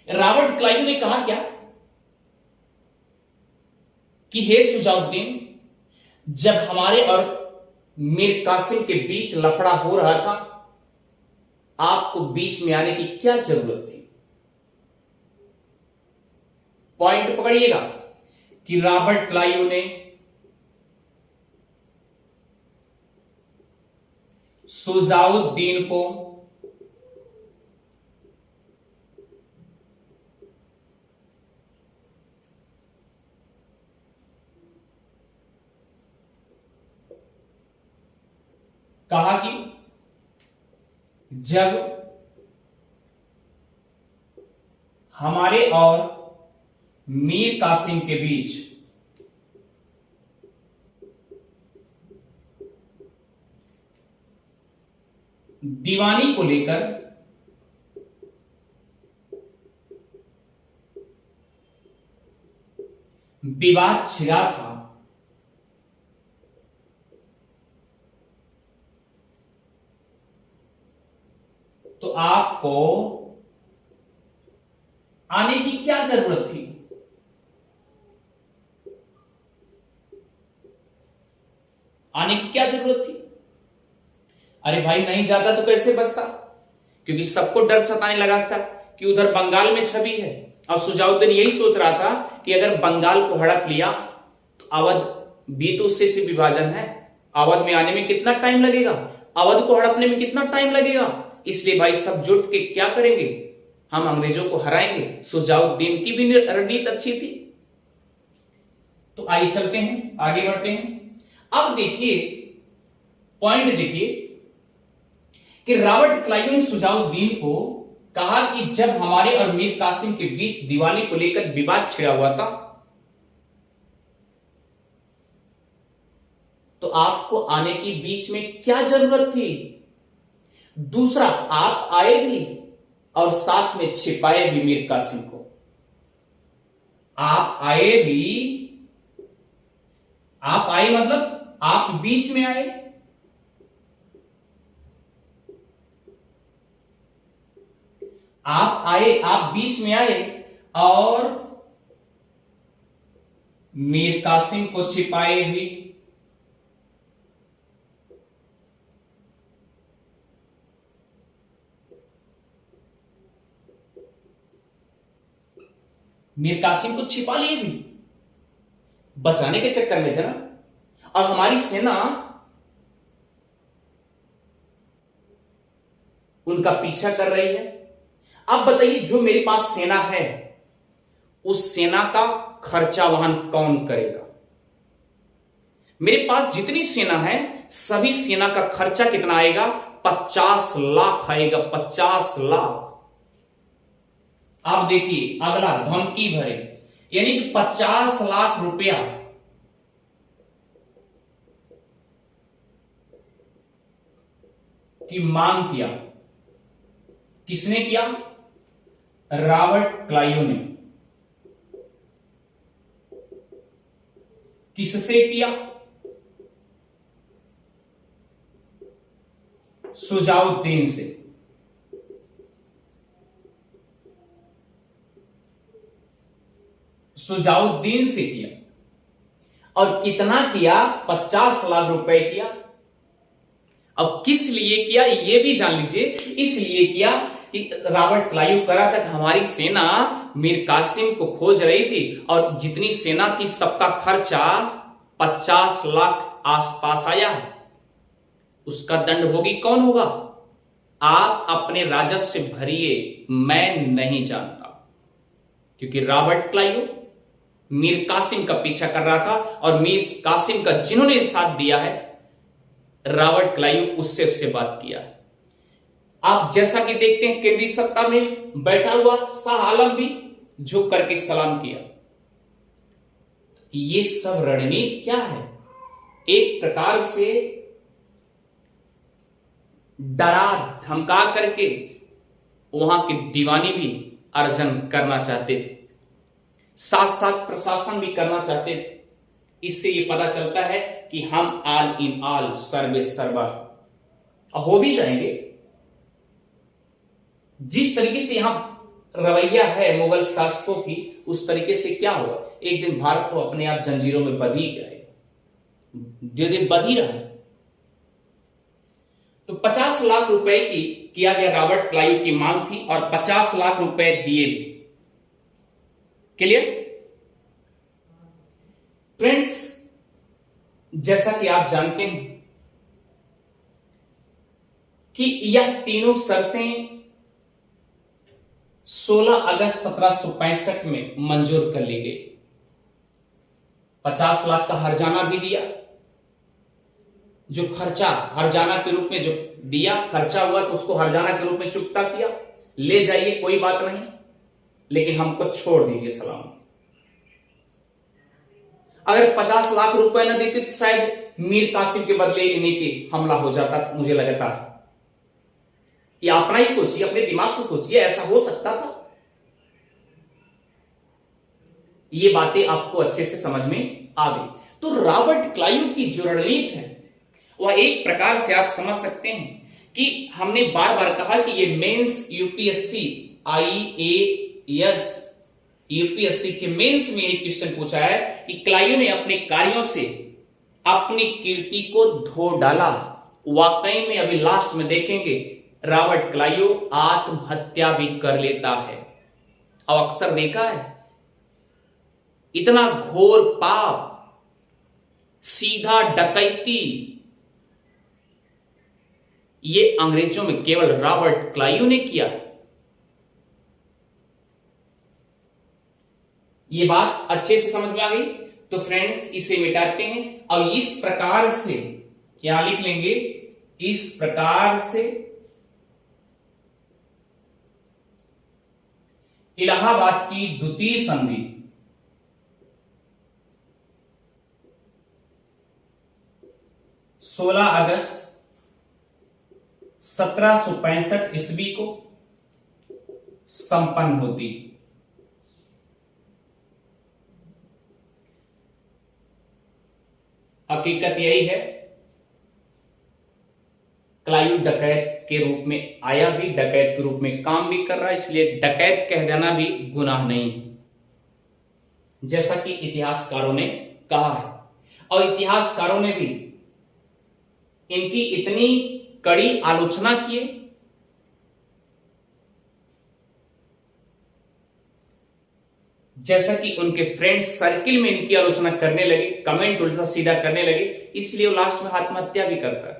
रॉबर्ट क्लाइव ने कहा क्या कि हे सुजाउद्दीन, जब हमारे और मीर कासिम के बीच लफड़ा हो रहा था, आपको बीच में आने की क्या जरूरत थी? पॉइंट पकड़िएगा कि रॉबर्ट क्लाइव ने सुजाउद्दीन को कहा कि जब हमारे और मीर कासिम के बीच दीवानी को लेकर विवाद छिड़ा था, तो आपको आने की क्या जरूरत थी? आने की क्या जरूरत थी? अरे भाई, नहीं जाता तो कैसे बचता? क्योंकि सबको डर सताने लगा था कि उधर बंगाल में छवि है और सुजाउद्दीन यही सोच रहा था कि अगर बंगाल को हड़प लिया तो अवध भी तो उससे से विभाजन है। अवध में आने में कितना टाइम लगेगा, अवध को हड़पने में कितना टाइम लगेगा। इसलिए भाई सब जुट के क्या करेंगे, हम अंग्रेजों को हराएंगे। सुजाउद्दीन की भी रणनीति अच्छी थी। तो आइए चलते हैं, आगे बढ़ते हैं। अब देखिए पॉइंट देखिए कि रॉबर्ट क्लाइव ने सुजाउद्दीन को कहा कि जब हमारे और मीर कासिम के बीच दीवानी को लेकर विवाद छिड़ा हुआ था तो आपको आने की बीच में क्या जरूरत थी। दूसरा, आप आए भी और साथ में छिपाए भी मीर कासिम को। आप आए भी, आप आए मतलब आप बीच में आए, आप आए, आप बीच में आए और मीर कासिम को छिपाए भी। मीर कासिम को छिपा लिए भी, बचाने के चक्कर में थे ना। और हमारी सेना उनका पीछा कर रही है। अब बताइए, जो मेरे पास सेना है उस सेना का खर्चा वहन कौन करेगा। मेरे पास जितनी सेना है सभी सेना का खर्चा कितना आएगा, 50 लाख आएगा, 50 लाख। आप देखिए अगला धमकी भरे, यानी कि 50 लाख रुपया की मांग किया। किसने किया? रॉबर्ट क्लाइव ने। किससे किया? सुजाउद्दीन से। सुजाउद्दीन से किया। और कितना किया? 50 लाख रुपए किया। अब किस लिए किया ये भी जान लीजिए। इसलिए किया कि रॉबर्ट क्लाइव कह रहा था कि हमारी सेना मीर कासिम को खोज रही थी और जितनी सेना थी सबका खर्चा 50 लाख आसपास आया है। उसका दंड भोगी कौन होगा? आप अपने राजस्व से भरिए, मैं नहीं जानता। क्योंकि रॉबर्ट क्लाइव मीर कासिम का पीछा कर रहा था और मीर कासिम का जिन्होंने साथ दिया है रॉबर्ट क्लाइव, उससे बात किया है। आप जैसा कि देखते हैं केंद्रीय सत्ता में बैठा हुआ शाह आलम भी झुक करके सलाम किया। ये सब रणनीति क्या है? एक प्रकार से डरा धमका करके वहां की दीवानी भी अर्जन करना चाहते थे, साथ साथ प्रशासन भी करना चाहते थे। इससे ये पता चलता है कि हम आल इन आल, सर्वे सर्वा हो भी जाएंगे। जिस तरीके से यहां रवैया है मुगल शासकों की, उस तरीके से क्या होगा, एक दिन भारत तो अपने आप जंजीरों में बंध ही जाएगा, जो दिन बंध ही रहा है। तो 50 लाख रुपए की किया गया रॉबर्ट क्लाइव की मांग थी और 50 लाख रुपए दिए भी। Clear friends? जैसा कि आप जानते हैं कि यह तीनों शर्तें 16 अगस्त 1765 में मंजूर कर ली गई। 50 लाख का हर्जाना भी दिया, जो खर्चा हर्जाना के रूप में जो दिया, खर्चा हुआ तो उसको हर्जाना के रूप में चुकता किया, ले जाइए कोई बात नहीं, लेकिन हमको छोड़ दीजिए सलाम। अगर 50 लाख रुपए न देते तो शायद मीर कासिम के बदले इन्हीं के हमला हो जाता, मुझे लगता है। ये अपना ही सोचिए, अपने दिमाग से सोचिए, ऐसा हो सकता था। ये बातें आपको अच्छे से समझ में आ गई। तो रॉबर्ट क्लाइव की जो रणनीति है वह एक प्रकार से आप समझ सकते हैं कि हमने बार बार कहा कि ये मेंस यूपीएससी आईएएस यूपीएससी के मेंस में एक क्वेश्चन पूछा है कि क्लाइव ने अपने कार्यों से अपनी कीर्ति को धो डाला। वाकई में अभी लास्ट में देखेंगे रॉबर्ट क्लाइव आत्महत्या भी कर लेता है। और अक्सर देखा है, इतना घोर पाप, सीधा डकैती, ये अंग्रेजों में केवल रॉबर्ट क्लाइव ने किया। ये बात अच्छे से समझ में आ गई। तो फ्रेंड्स इसे मिटाते हैं और इस प्रकार से क्या लिख लेंगे, इस प्रकार से इलाहाबाद की द्वितीय संधि 16 अगस्त 1765 ईस्वी को संपन्न होती। हकीकत यही है, क्लाइव डकैत के रूप में आया भी, डकैत के रूप में काम भी कर रहा है, इसलिए डकैत कह देना भी गुनाह नहीं है, जैसा कि इतिहासकारों ने कहा है। और इतिहासकारों ने भी इनकी इतनी कड़ी आलोचना की है जैसा कि उनके फ्रेंड्स सर्किल में इनकी आलोचना करने लगे, कमेंट उल्टा सीधा करने लगे, इसलिए वो लास्ट में आत्महत्या भी करता है।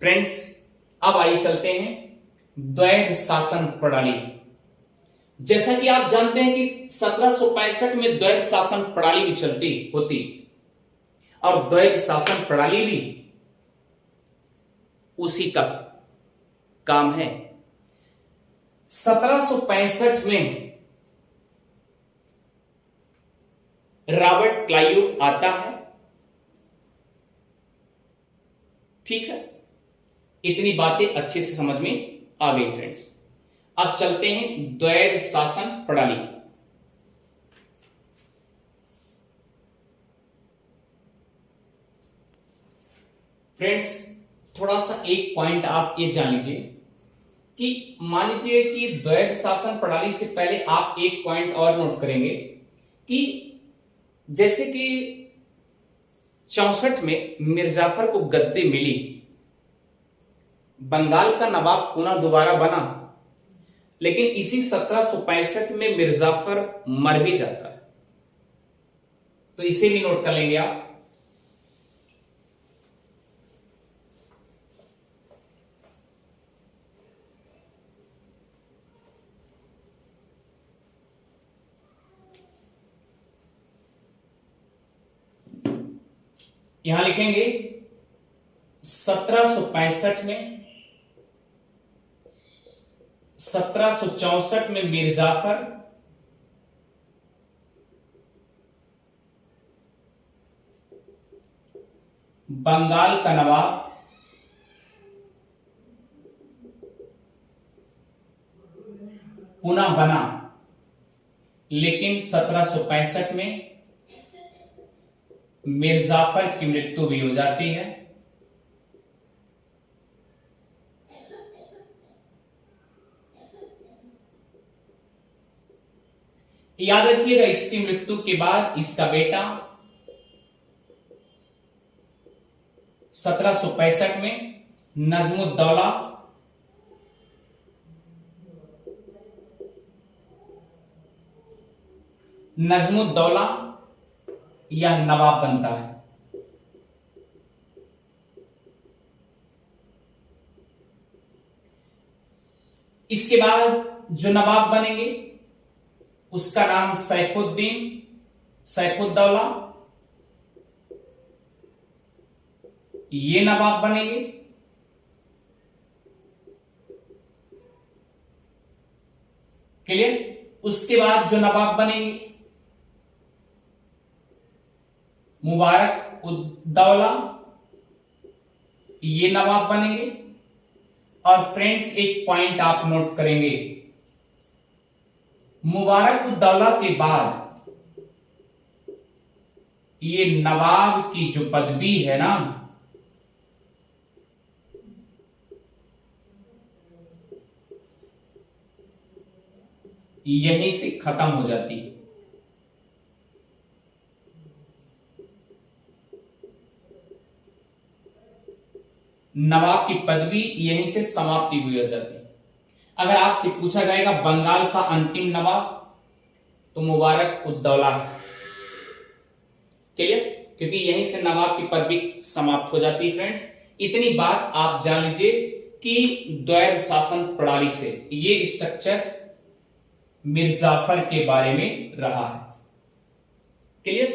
फ्रेंड्स अब आइए चलते हैं द्वैध शासन प्रणाली। जैसा कि आप जानते हैं कि 1765 में द्वैध शासन प्रणाली भी चलती होती, और द्वैध शासन प्रणाली भी उसी का काम है। 1765 में रॉबर्ट क्लाइव आता है, ठीक है, इतनी बातें अच्छे से समझ में आ गई फ्रेंड्स। अब चलते हैं द्वैध शासन प्रणाली। फ्रेंड्स थोड़ा सा एक पॉइंट आप ये जान लीजिए कि मान लीजिए कि द्वैध शासन प्रणाली से पहले आप एक पॉइंट और नोट करेंगे कि जैसे कि 64 में मिर्जाफर को गद्दी मिली, बंगाल का नवाब पुनः दोबारा बना, लेकिन इसी 1765 में मिर्जाफर मर भी जाता है, तो इसे भी नोट कर लेंगे आप। यहां लिखेंगे 1765 में 1764 में मिर्जाफर बंगाल का नवाब पुनः बना, लेकिन 1765 में मिर्जाफर की मृत्यु भी हो जाती है। याद रखिएगा, इसकी मृत्यु के बाद इसका बेटा 1765 में नजमुद्दौला यह नवाब बनता है। इसके बाद जो नवाब बनेंगे उसका नाम सैफुद्दौला, ये नवाब बनेंगे। क्लियर? उसके बाद जो नवाब बनेंगे मुबारक उद्दौला, ये नवाब बनेंगे। और फ्रेंड्स एक पॉइंट आप नोट करेंगे, मुबारक उद्दौला के बाद ये नवाब की जो पदवी है ना, यहीं से खत्म हो जाती है। नवाब की पदवी यहीं से समाप्ति हुई हो जाती है। अगर आपसे पूछा जाएगा बंगाल का अंतिम नवाब, तो मुबारक उद्दौला है। क्लियर? क्योंकि यहीं से नवाब की पदवी समाप्त हो जाती है। फ्रेंड्स इतनी बात आप जान लीजिए कि द्वैध शासन प्रणाली से ये स्ट्रक्चर मिर्जाफर के बारे में रहा है। क्लियर।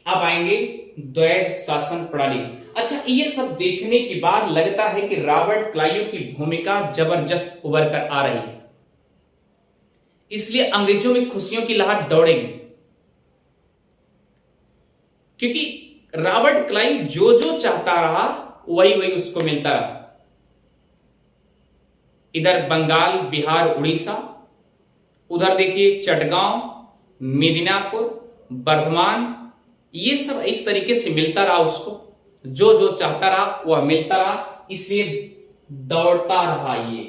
अब आएंगे द्वैध शासन प्रणाली। अच्छा, ये सब देखने के बाद लगता है कि रॉबर्ट क्लाइव की भूमिका जबरदस्त उभर कर आ रही है, इसलिए अंग्रेजों में खुशियों की लहर दौड़ेगी, क्योंकि रॉबर्ट क्लाइव जो जो चाहता रहा वही वही उसको मिलता रहा। इधर बंगाल, बिहार, उड़ीसा, उधर देखिए चटगांव, मिदनापुर, बर्धमान, ये सब इस तरीके से मिलता रहा उसको, जो जो चाहता रहा वह मिलता रहा, इसलिए दौड़ता रहा। ये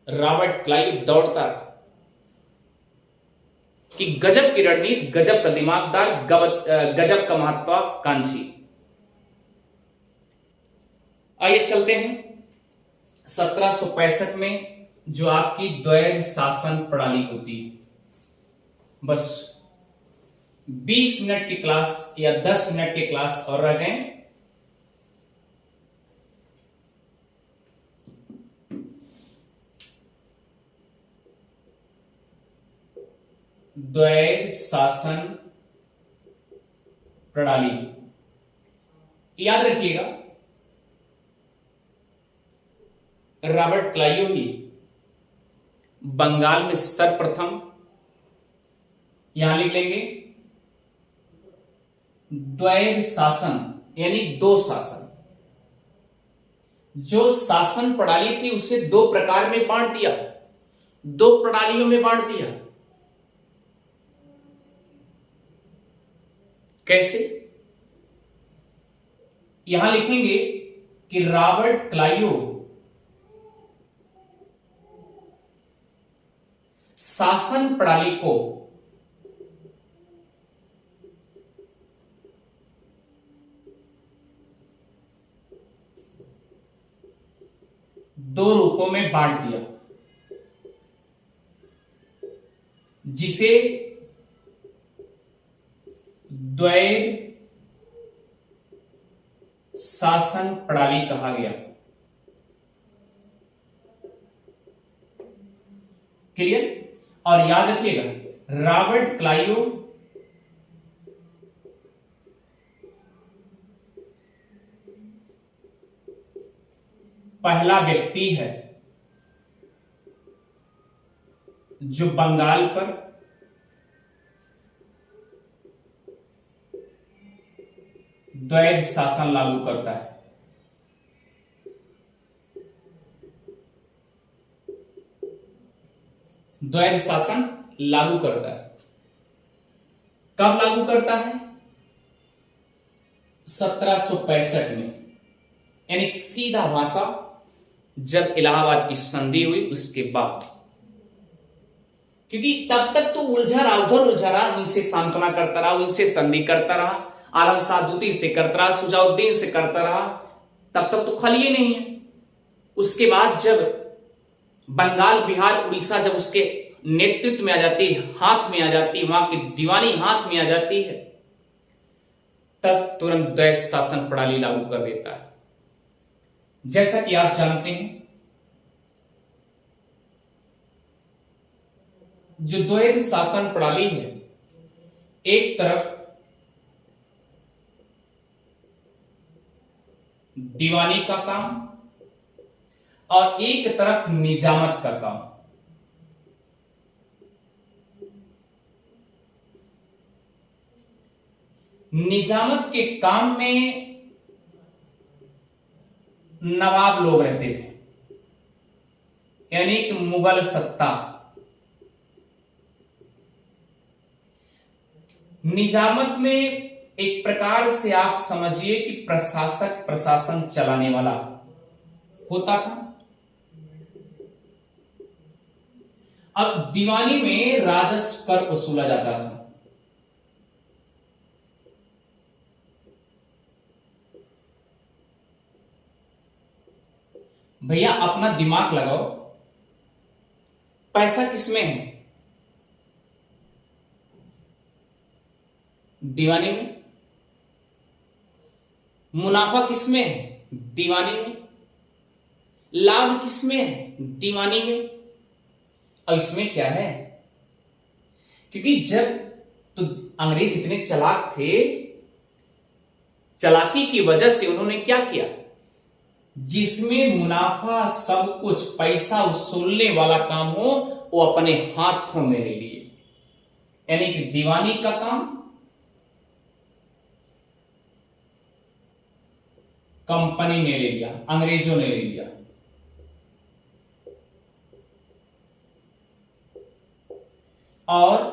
रॉबर्ट क्लाइव दौड़ता रहा कि गजब की रणनीति, गजब का दिमागदार, गजब का महत्वाकांक्षी। आइए चलते हैं 1765 में जो आपकी द्वैध शासन प्रणाली होती है। बस 20 मिनट की क्लास या 10 मिनट की क्लास और रह गए। द्वैध शासन प्रणाली याद रखिएगा, रॉबर्ट क्लाइव ही बंगाल में सर्वप्रथम, यहां लिख लेंगे द्वैध शासन यानी दो शासन। जो शासन प्रणाली थी उसे दो प्रकार में बांट दिया, दो प्रणालियों में बांट दिया। कैसे? यहां लिखेंगे कि रॉबर्ट क्लाइव शासन प्रणाली को दो रूपों में बांट दिया, जिसे द्वैध शासन प्रणाली कहा गया। क्लियर? और याद रखिएगा, रॉबर्ट क्लाइव पहला व्यक्ति है जो बंगाल पर द्वैध शासन लागू करता है। द्वैध शासन लागू करता है। कब लागू करता है? 1765 में, यानी सीधा भाषा जब इलाहाबाद की संधि हुई उसके बाद। क्योंकि तब तक तो उलझा रहा, उधर उलझा रहा, उनसे सांत्वना करता रहा, उनसे संधि करता रहा, आलम शाह दूती से करता रहा, सुजाउद्दीन से करता रहा, तब तक तो खाली ही नहीं है। उसके बाद जब बंगाल, बिहार, उड़ीसा जब उसके नेतृत्व में आ जाती है, हाथ में आ जाती है, वहां की दीवानी हाथ में आ जाती है, तब तुरंत द्वैध शासन प्रणाली लागू कर देता है। जैसा कि आप जानते हैं, जो द्वैध शासन प्रणाली है, एक तरफ दीवानी का काम और एक तरफ निजामत का काम। निजामत के काम में नवाब लोग रहते थे, यानी कि मुगल सत्ता। निजामत में एक प्रकार से आप समझिए कि प्रशासक प्रशासन चलाने वाला होता था। अब दीवानी में राजस्व कर वसूला जाता था। भैया अपना दिमाग लगाओ, पैसा किसमें है? दीवानी में। मुनाफा किसमें है? दीवानी में। लाभ किसमें है? दीवानी में। और इसमें क्या है? क्योंकि जब तो अंग्रेज इतने चालाक थे, चालाकी की वजह से उन्होंने क्या किया, जिसमें मुनाफा सब कुछ पैसा वसूलने वाला काम हो वो अपने हाथों में ले लिए। यानी कि दीवानी का काम कंपनी ने ले लिया, अंग्रेजों ने ले लिया। और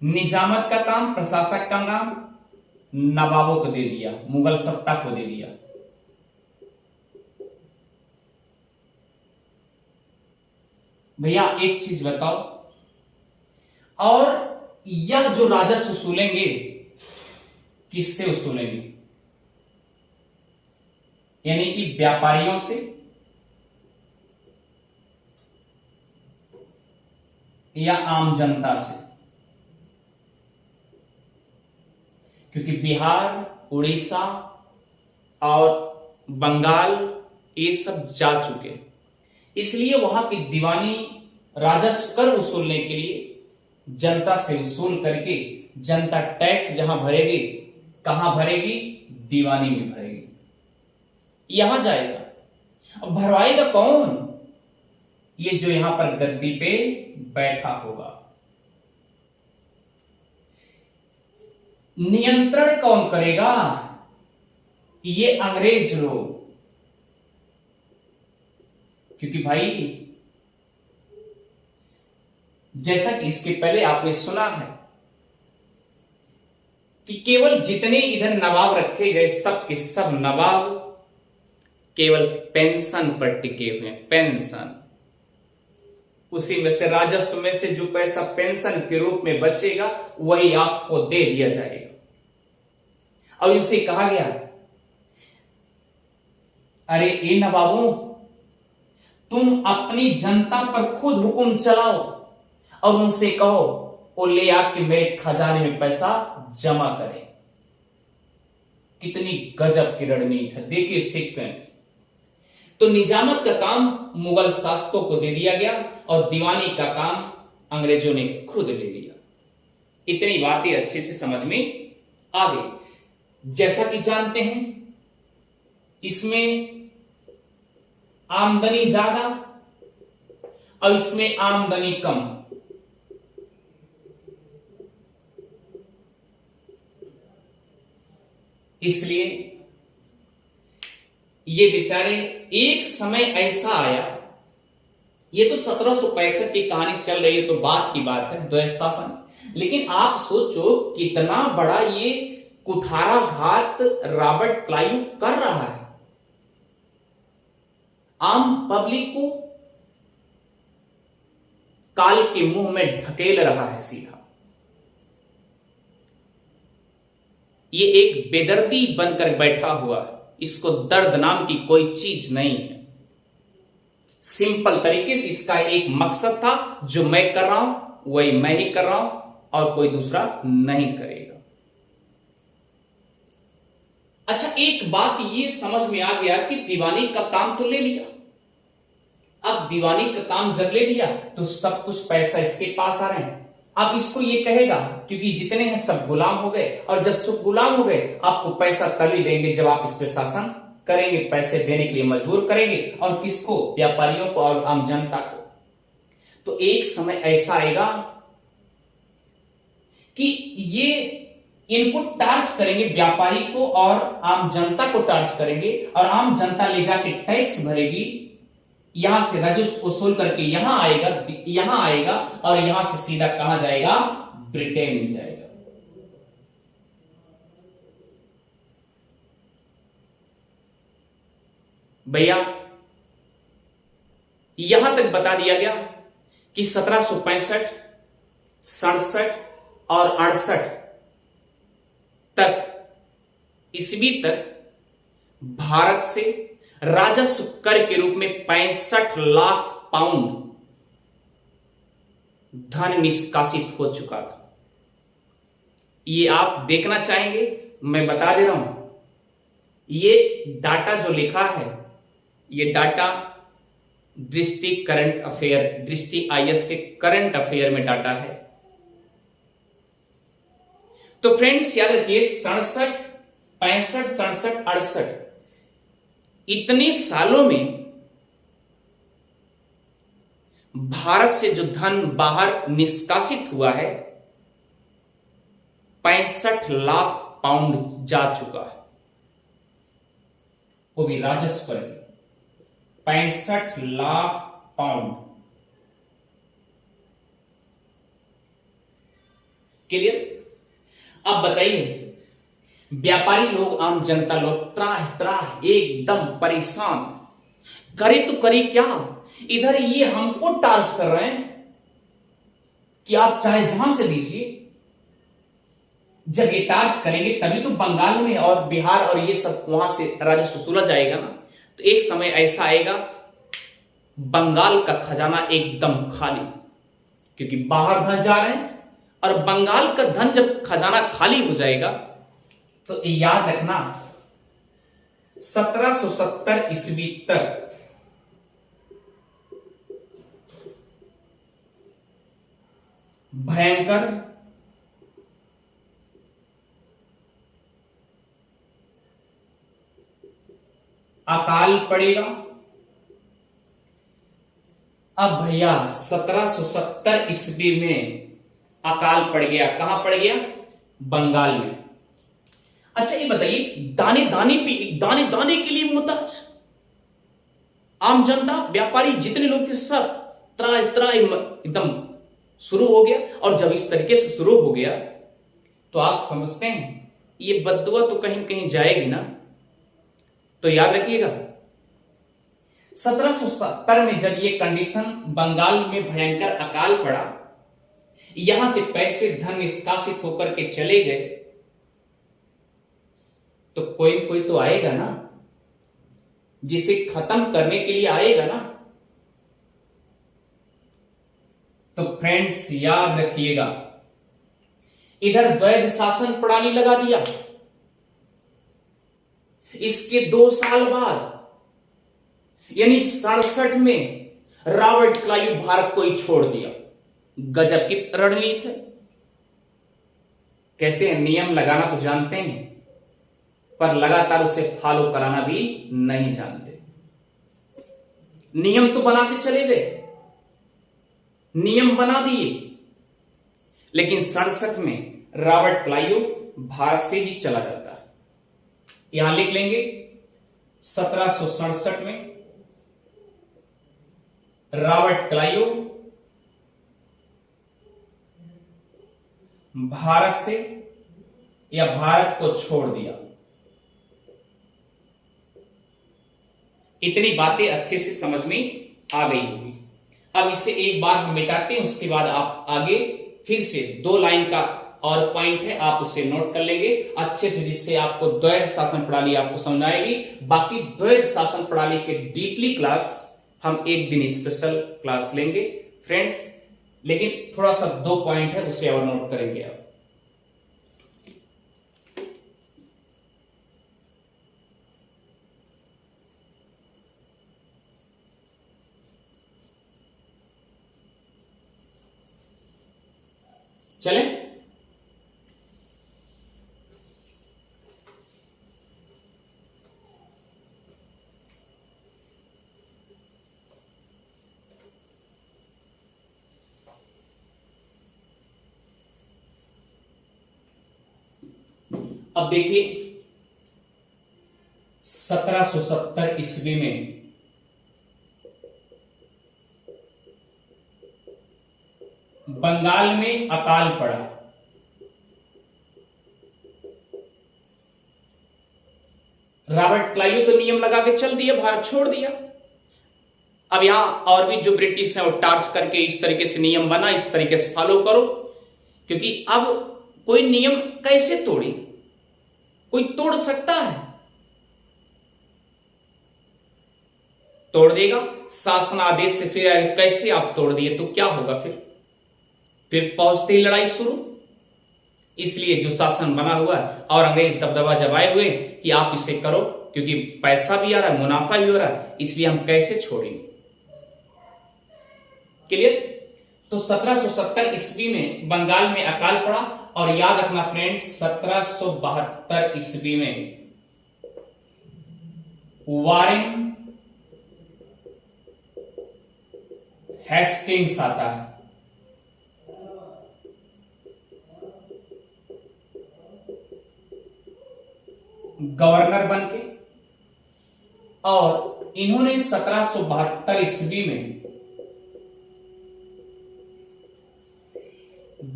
निजामत का काम, प्रशासक का काम नवाबों को दे दिया, मुगल सत्ता को दे दिया। भैया एक चीज बताओ, और यह जो राजस्व वसूलेंगे किससे वसूलेंगे? यानी कि व्यापारियों से या आम जनता से? क्योंकि बिहार, उड़ीसा और बंगाल ये सब जा चुके, इसलिए वहां की दीवानी राजस्व कर वसूलने के लिए जनता से वसूल करके जनता टैक्स जहां भरेगी, कहां भरेगी? दीवानी में भरेगी, यहां जाएगा। अब भरवाएगा कौन? ये जो यहां पर गद्दी पे बैठा होगा। नियंत्रण कौन करेगा? ये अंग्रेज लोग। क्योंकि भाई जैसा कि इसके पहले आपने सुना है कि केवल जितने इधर नवाब रखे गए, सब के सब नवाब केवल पेंशन पर टिके हुए हैं, पेंशन। उसी में से राजस्व में से जो पैसा पेंशन के रूप में बचेगा वही आपको दे दिया जाएगा। और इनसे कहा गया, अरे ए नवाबों, तुम अपनी जनता पर खुद हुक्म चलाओ और उनसे कहो वो ले आके मेरे खजाने में पैसा जमा करें। कितनी गजब की रणनीति है, देखिए सीक्वेंस। तो निजामत का काम मुगल शासकों को दे दिया गया और दीवानी का काम अंग्रेजों ने खुद ले लिया। इतनी बातें अच्छे से समझ में आ गई। जैसा कि जानते हैं इसमें आमदनी ज्यादा और इसमें आमदनी कम। इसलिए ये बेचारे, एक समय ऐसा आया, ये तो 1765 की कहानी चल रही है तो बात की बात है, द्वैत शासन। लेकिन आप सोचो कितना बड़ा ये कुठाराघात रॉबर्ट क्लाइव कर रहा है। आम पब्लिक को काल के मुंह में ढकेल रहा है सीधा। ये एक बेदर्दी बनकर बैठा हुआ है, इसको दर्द नाम की कोई चीज नहीं है। सिंपल तरीके से इसका एक मकसद था, जो मैं कर रहा हूं वही मैं ही कर रहा हूं और कोई दूसरा नहीं करेगा। अच्छा, एक बात ये समझ में आ गया कि दीवानी का काम तो ले लिया। अब दीवानी का काम जब ले लिया तो सब कुछ पैसा इसके पास आ रहे हैं। अब इसको ये कहेगा, क्योंकि जितने हैं सब गुलाम हो गए, और जब सब गुलाम हो गए आपको पैसा तभी देंगे जब आप इस पे शासन करेंगे, पैसे देने के लिए मजबूर करेंगे। और किसको? व्यापारियों को और आम जनता को। तो एक समय ऐसा आएगा कि ये इनको टार्च करेंगे, व्यापारी को और आम जनता को टार्च करेंगे, और आम जनता ले जाके टैक्स भरेगी, यहां से राजस्व वसूल करके यहां आएगा और यहां से सीधा कहां जाएगा? ब्रिटेन में जाएगा। भैया यहां तक बता दिया गया कि 1765, 67 और 68 तक, ईस्वी तक भारत से राजस्व कर के रूप में 65 लाख पाउंड धन निष्कासित हो चुका था। ये आप देखना चाहेंगे, मैं बता दे रहा हूं। ये डाटा जो लिखा है, ये डाटा दृष्टि करंट अफेयर, दृष्टि आईएएस के करंट अफेयर में डाटा है। तो फ्रेंड्स याद रखिए 67, 65, 67, 68 इतने सालों में भारत से जो धन बाहर निष्कासित हुआ है 65 लाख पाउंड जा चुका है, वो भी राजस्व पर 65 लाख पाउंड। क्लियर? अब बताइए व्यापारी लोग, आम जनता लोग त्राह त्राह एकदम परेशान, करे तो करे क्या। इधर ये हमको टार्च कर रहे हैं कि आप चाहे जहां से लीजिए, जब ये टार्च करेंगे तभी तो बंगाल में और बिहार और ये सब वहां से राजस्व वसूला जाएगा ना। तो एक समय ऐसा आएगा बंगाल का खजाना एकदम खाली, क्योंकि बाहर धन जा रहे हैं, और बंगाल का धन जब खजाना खाली हो जाएगा तो याद रखना 1770 ईस्वी तक भयंकर अकाल पड़ेगा। अब भैया 1770 ईस्वी में अकाल पड़ गया, कहां पड़ गया? बंगाल में। अच्छा ये बताइए दाने दाने पे, दाने दाने के लिए मुहताज आम जनता, व्यापारी, जितने लोग थे सब त्राय त्राय एकदम शुरू हो गया। और जब इस तरीके से शुरू हो गया तो आप समझते हैं ये बद्दुआ तो कहीं कहीं जाएगी ना। तो याद रखिएगा 1770 में जब ये कंडीशन बंगाल में भयंकर अकाल पड़ा, यहां से पैसे धन निष्कासित होकर के चले गए, तो कोई कोई तो आएगा ना जिसे खत्म करने के लिए आएगा ना। तो फ्रेंड्स याद रखिएगा इधर द्वैध शासन प्रणाली लगा दिया, इसके 2 साल बाद यानी 67 में रॉबर्ट क्लाइव भारत को ही छोड़ दिया। गजब की रणनीति है। कहते हैं नियम लगाना तो जानते हैं पर लगातार उसे फॉलो कराना भी नहीं जानते। नियम तो बना के चले गए, नियम बना दिए, लेकिन 67 में रॉबर्ट क्लाइव भारत से ही चला जाता है। यहां लिख लेंगे 1767 में रॉबर्ट क्लाइव भारत से या भारत को छोड़ दिया। इतनी बातें अच्छे से समझ में आ गई होगी। अब इसे एक बार हम मिटाते हैं, उसके बाद आप आगे फिर से 2 लाइन का और पॉइंट है, आप उसे नोट कर लेंगे अच्छे से, जिससे आपको द्वैध शासन प्रणाली आपको समझ आएगी। बाकी द्वैध शासन प्रणाली के डीपली क्लास हम एक दिन स्पेशल क्लास लेंगे फ्रेंड्स, लेकिन थोड़ा सा 2 पॉइंट है उसे और नोट करेंगे आप। चलें? अब देखिए 1770 ईस्वी में बंगाल में अकाल पड़ा। रॉबर्ट क्लाइव तो नियम लगा के चल दिया, भारत छोड़ दिया। अब यहां और भी जो ब्रिटिश है वो टार्च करके इस तरीके से नियम बना, इस तरीके से फॉलो करो, क्योंकि अब कोई नियम कैसे तोड़ी? कोई तोड़ सकता है? तोड़ देगा शासनादेश से। फिर कैसे आप तोड़ दिए तो क्या होगा? फिर पहुंचते ही लड़ाई शुरू। इसलिए जो शासन बना हुआ है और अंग्रेज दबदबा जमाए हुए कि आप इसे करो, क्योंकि पैसा भी आ रहा है, मुनाफा भी हो रहा है, इसलिए हम कैसे छोड़ेंगे। क्लियर? तो 1770 ईस्वी में बंगाल में अकाल पड़ा और याद रखना फ्रेंड्स 1772 ईस्वी में वारेन हेस्टिंग्स आता है। गवर्नर बन के, और इन्होंने 1772 ईस्वी में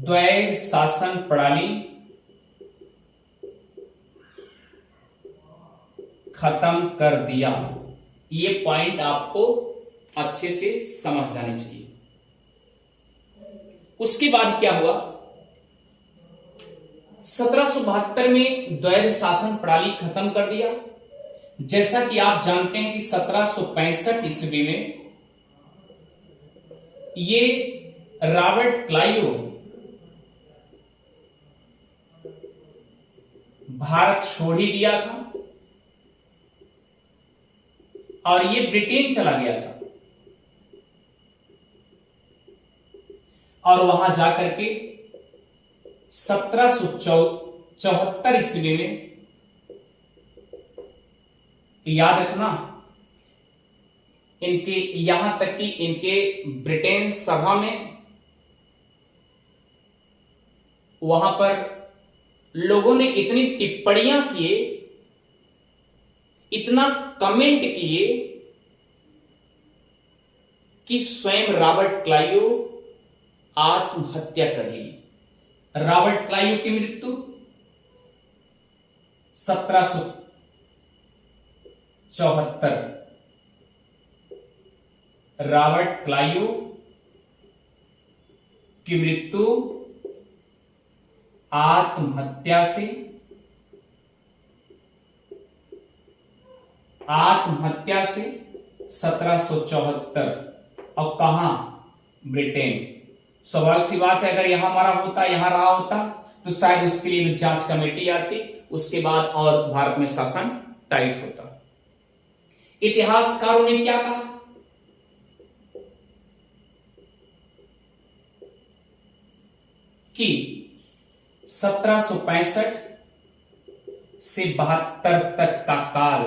द्वैध शासन प्रणाली खत्म कर दिया। ये पॉइंट आपको अच्छे से समझ जानी चाहिए। उसके बाद क्या हुआ, 1772 में द्वैध शासन प्रणाली खत्म कर दिया। जैसा कि आप जानते हैं कि 1765 ईस्वी में ये रॉबर्ट क्लाइव भारत छोड़ ही दिया था और ये ब्रिटेन चला गया था, और वहां जाकर के 1774 ईस्वी में, याद रखना इनके, यहां तक कि इनके ब्रिटेन सभा में वहां पर लोगों ने इतनी टिप्पणियां किए, इतना कमेंट किए कि स्वयं रॉबर्ट क्लाइव आत्महत्या कर ली। रॉबर्ट क्लाइव की मृत्यु 1774, रॉबर्ट क्लाइव की मृत्यु आत्महत्या से, 1774, और कहां, ब्रिटेन। स्वाभाविक सी बात है, अगर यहां हमारा होता, यहां रहा होता, तो शायद उसके लिए एक जांच कमेटी आती, उसके बाद और भारत में शासन टाइट होता। इतिहासकारों ने क्या कहा कि 1765 से 72 तक का काल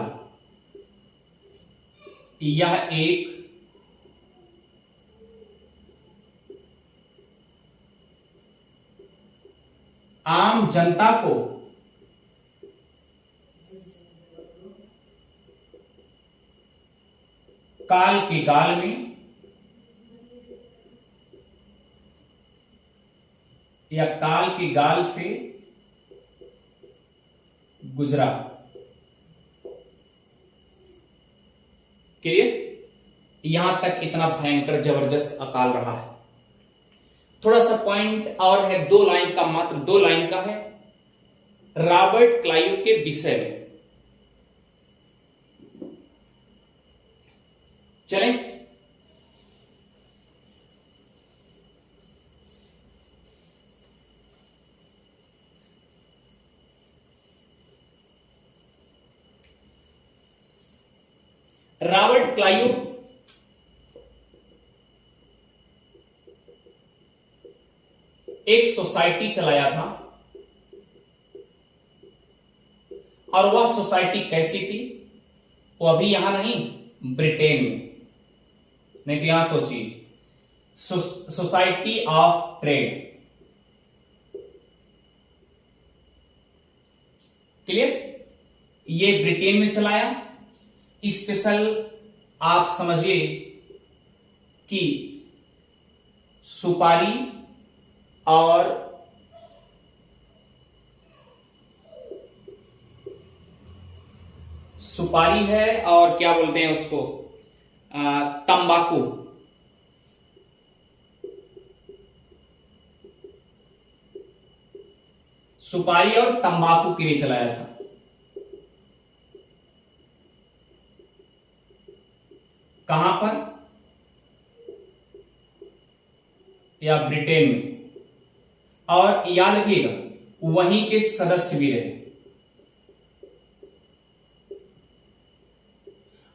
यह एक आम जनता को काल के गाल में या काल के गाल से गुजरा। क्लियर? यहां तक इतना भयंकर जबरदस्त अकाल रहा है। थोड़ा सा पॉइंट और है, 2 लाइन का, मात्र 2 लाइन का है, रॉबर्ट क्लाइव के विषय में। चलें, रॉबर्ट क्लाइव एक सोसाइटी चलाया था, और वह सोसाइटी कैसी थी? वो अभी यहां नहीं, ब्रिटेन में। नहीं तो यहां सोचिए, सोसाइटी ऑफ ट्रेड। क्लियर? ये ब्रिटेन में चलाया। स्पेशल आप समझिए कि सुपारी और सुपारी है, और क्या बोलते हैं उसको, तंबाकू। सुपारी और तंबाकू के लिए चलाया था। कहां पर? या ब्रिटेन में। और याद रखिएगा, वहीं के सदस्य भी रहे।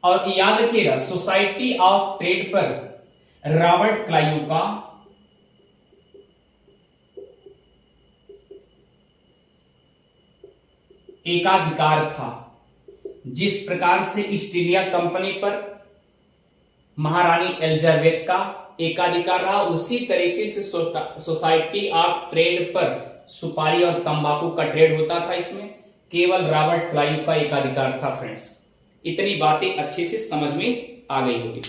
और याद रखिएगा, सोसाइटी ऑफ ट्रेड पर रॉबर्ट क्लाइव का एकाधिकार था। जिस प्रकार से ईस्ट इंडिया कंपनी पर महारानी एलिजाबेथ का एकाधिकार रहा, उसी तरीके से सोसाइटी ऑफ ट्रेड पर सुपारी और तंबाकू का ट्रेड होता था। इसमें केवल रॉबर्ट क्लाइव का एकाधिकार था। फ्रेंड्स, इतनी बातें अच्छे से समझ में आ गई होगी।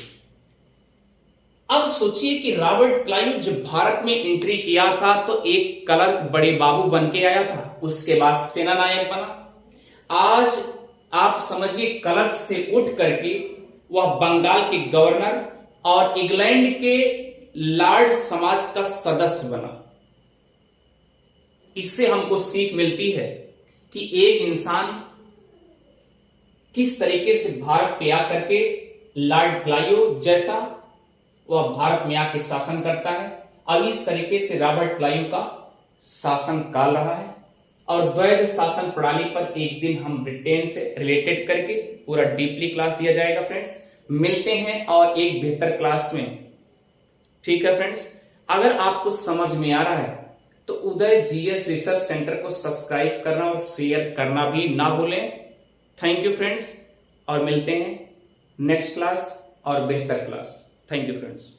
अब सोचिए कि रॉबर्ट क्लाइव जब भारत में एंट्री किया था तो एक क्लर्क बड़े बाबू बन के आया था, उसके बाद सेना नायक बना। आज आप समझिए क्लर्क से उठ करके वह बंगाल के गवर्नर और इंग्लैंड के लॉर्ड समाज का सदस्य बना। इससे हमको सीख मिलती है कि एक इंसान किस तरीके से भारत पे आकर के लॉर्ड क्लाइव जैसा वह भारत में आके शासन करता है। अब इस तरीके से रॉबर्ट क्लाइव का शासन काल रहा है और द्वैध शासन प्रणाली पर एक दिन हम ब्रिटेन से रिलेटेड करके पूरा डीपली क्लास दिया जाएगा। फ्रेंड्स, मिलते हैं और एक बेहतर क्लास में। ठीक है फ्रेंड्स, अगर आपको समझ में आ रहा है तो उदय जीएस रिसर्च सेंटर को सब्सक्राइब करना और शेयर करना भी ना भूलें। थैंक यू फ्रेंड्स, और मिलते हैं नेक्स्ट क्लास और बेहतर क्लास। Thank you friends.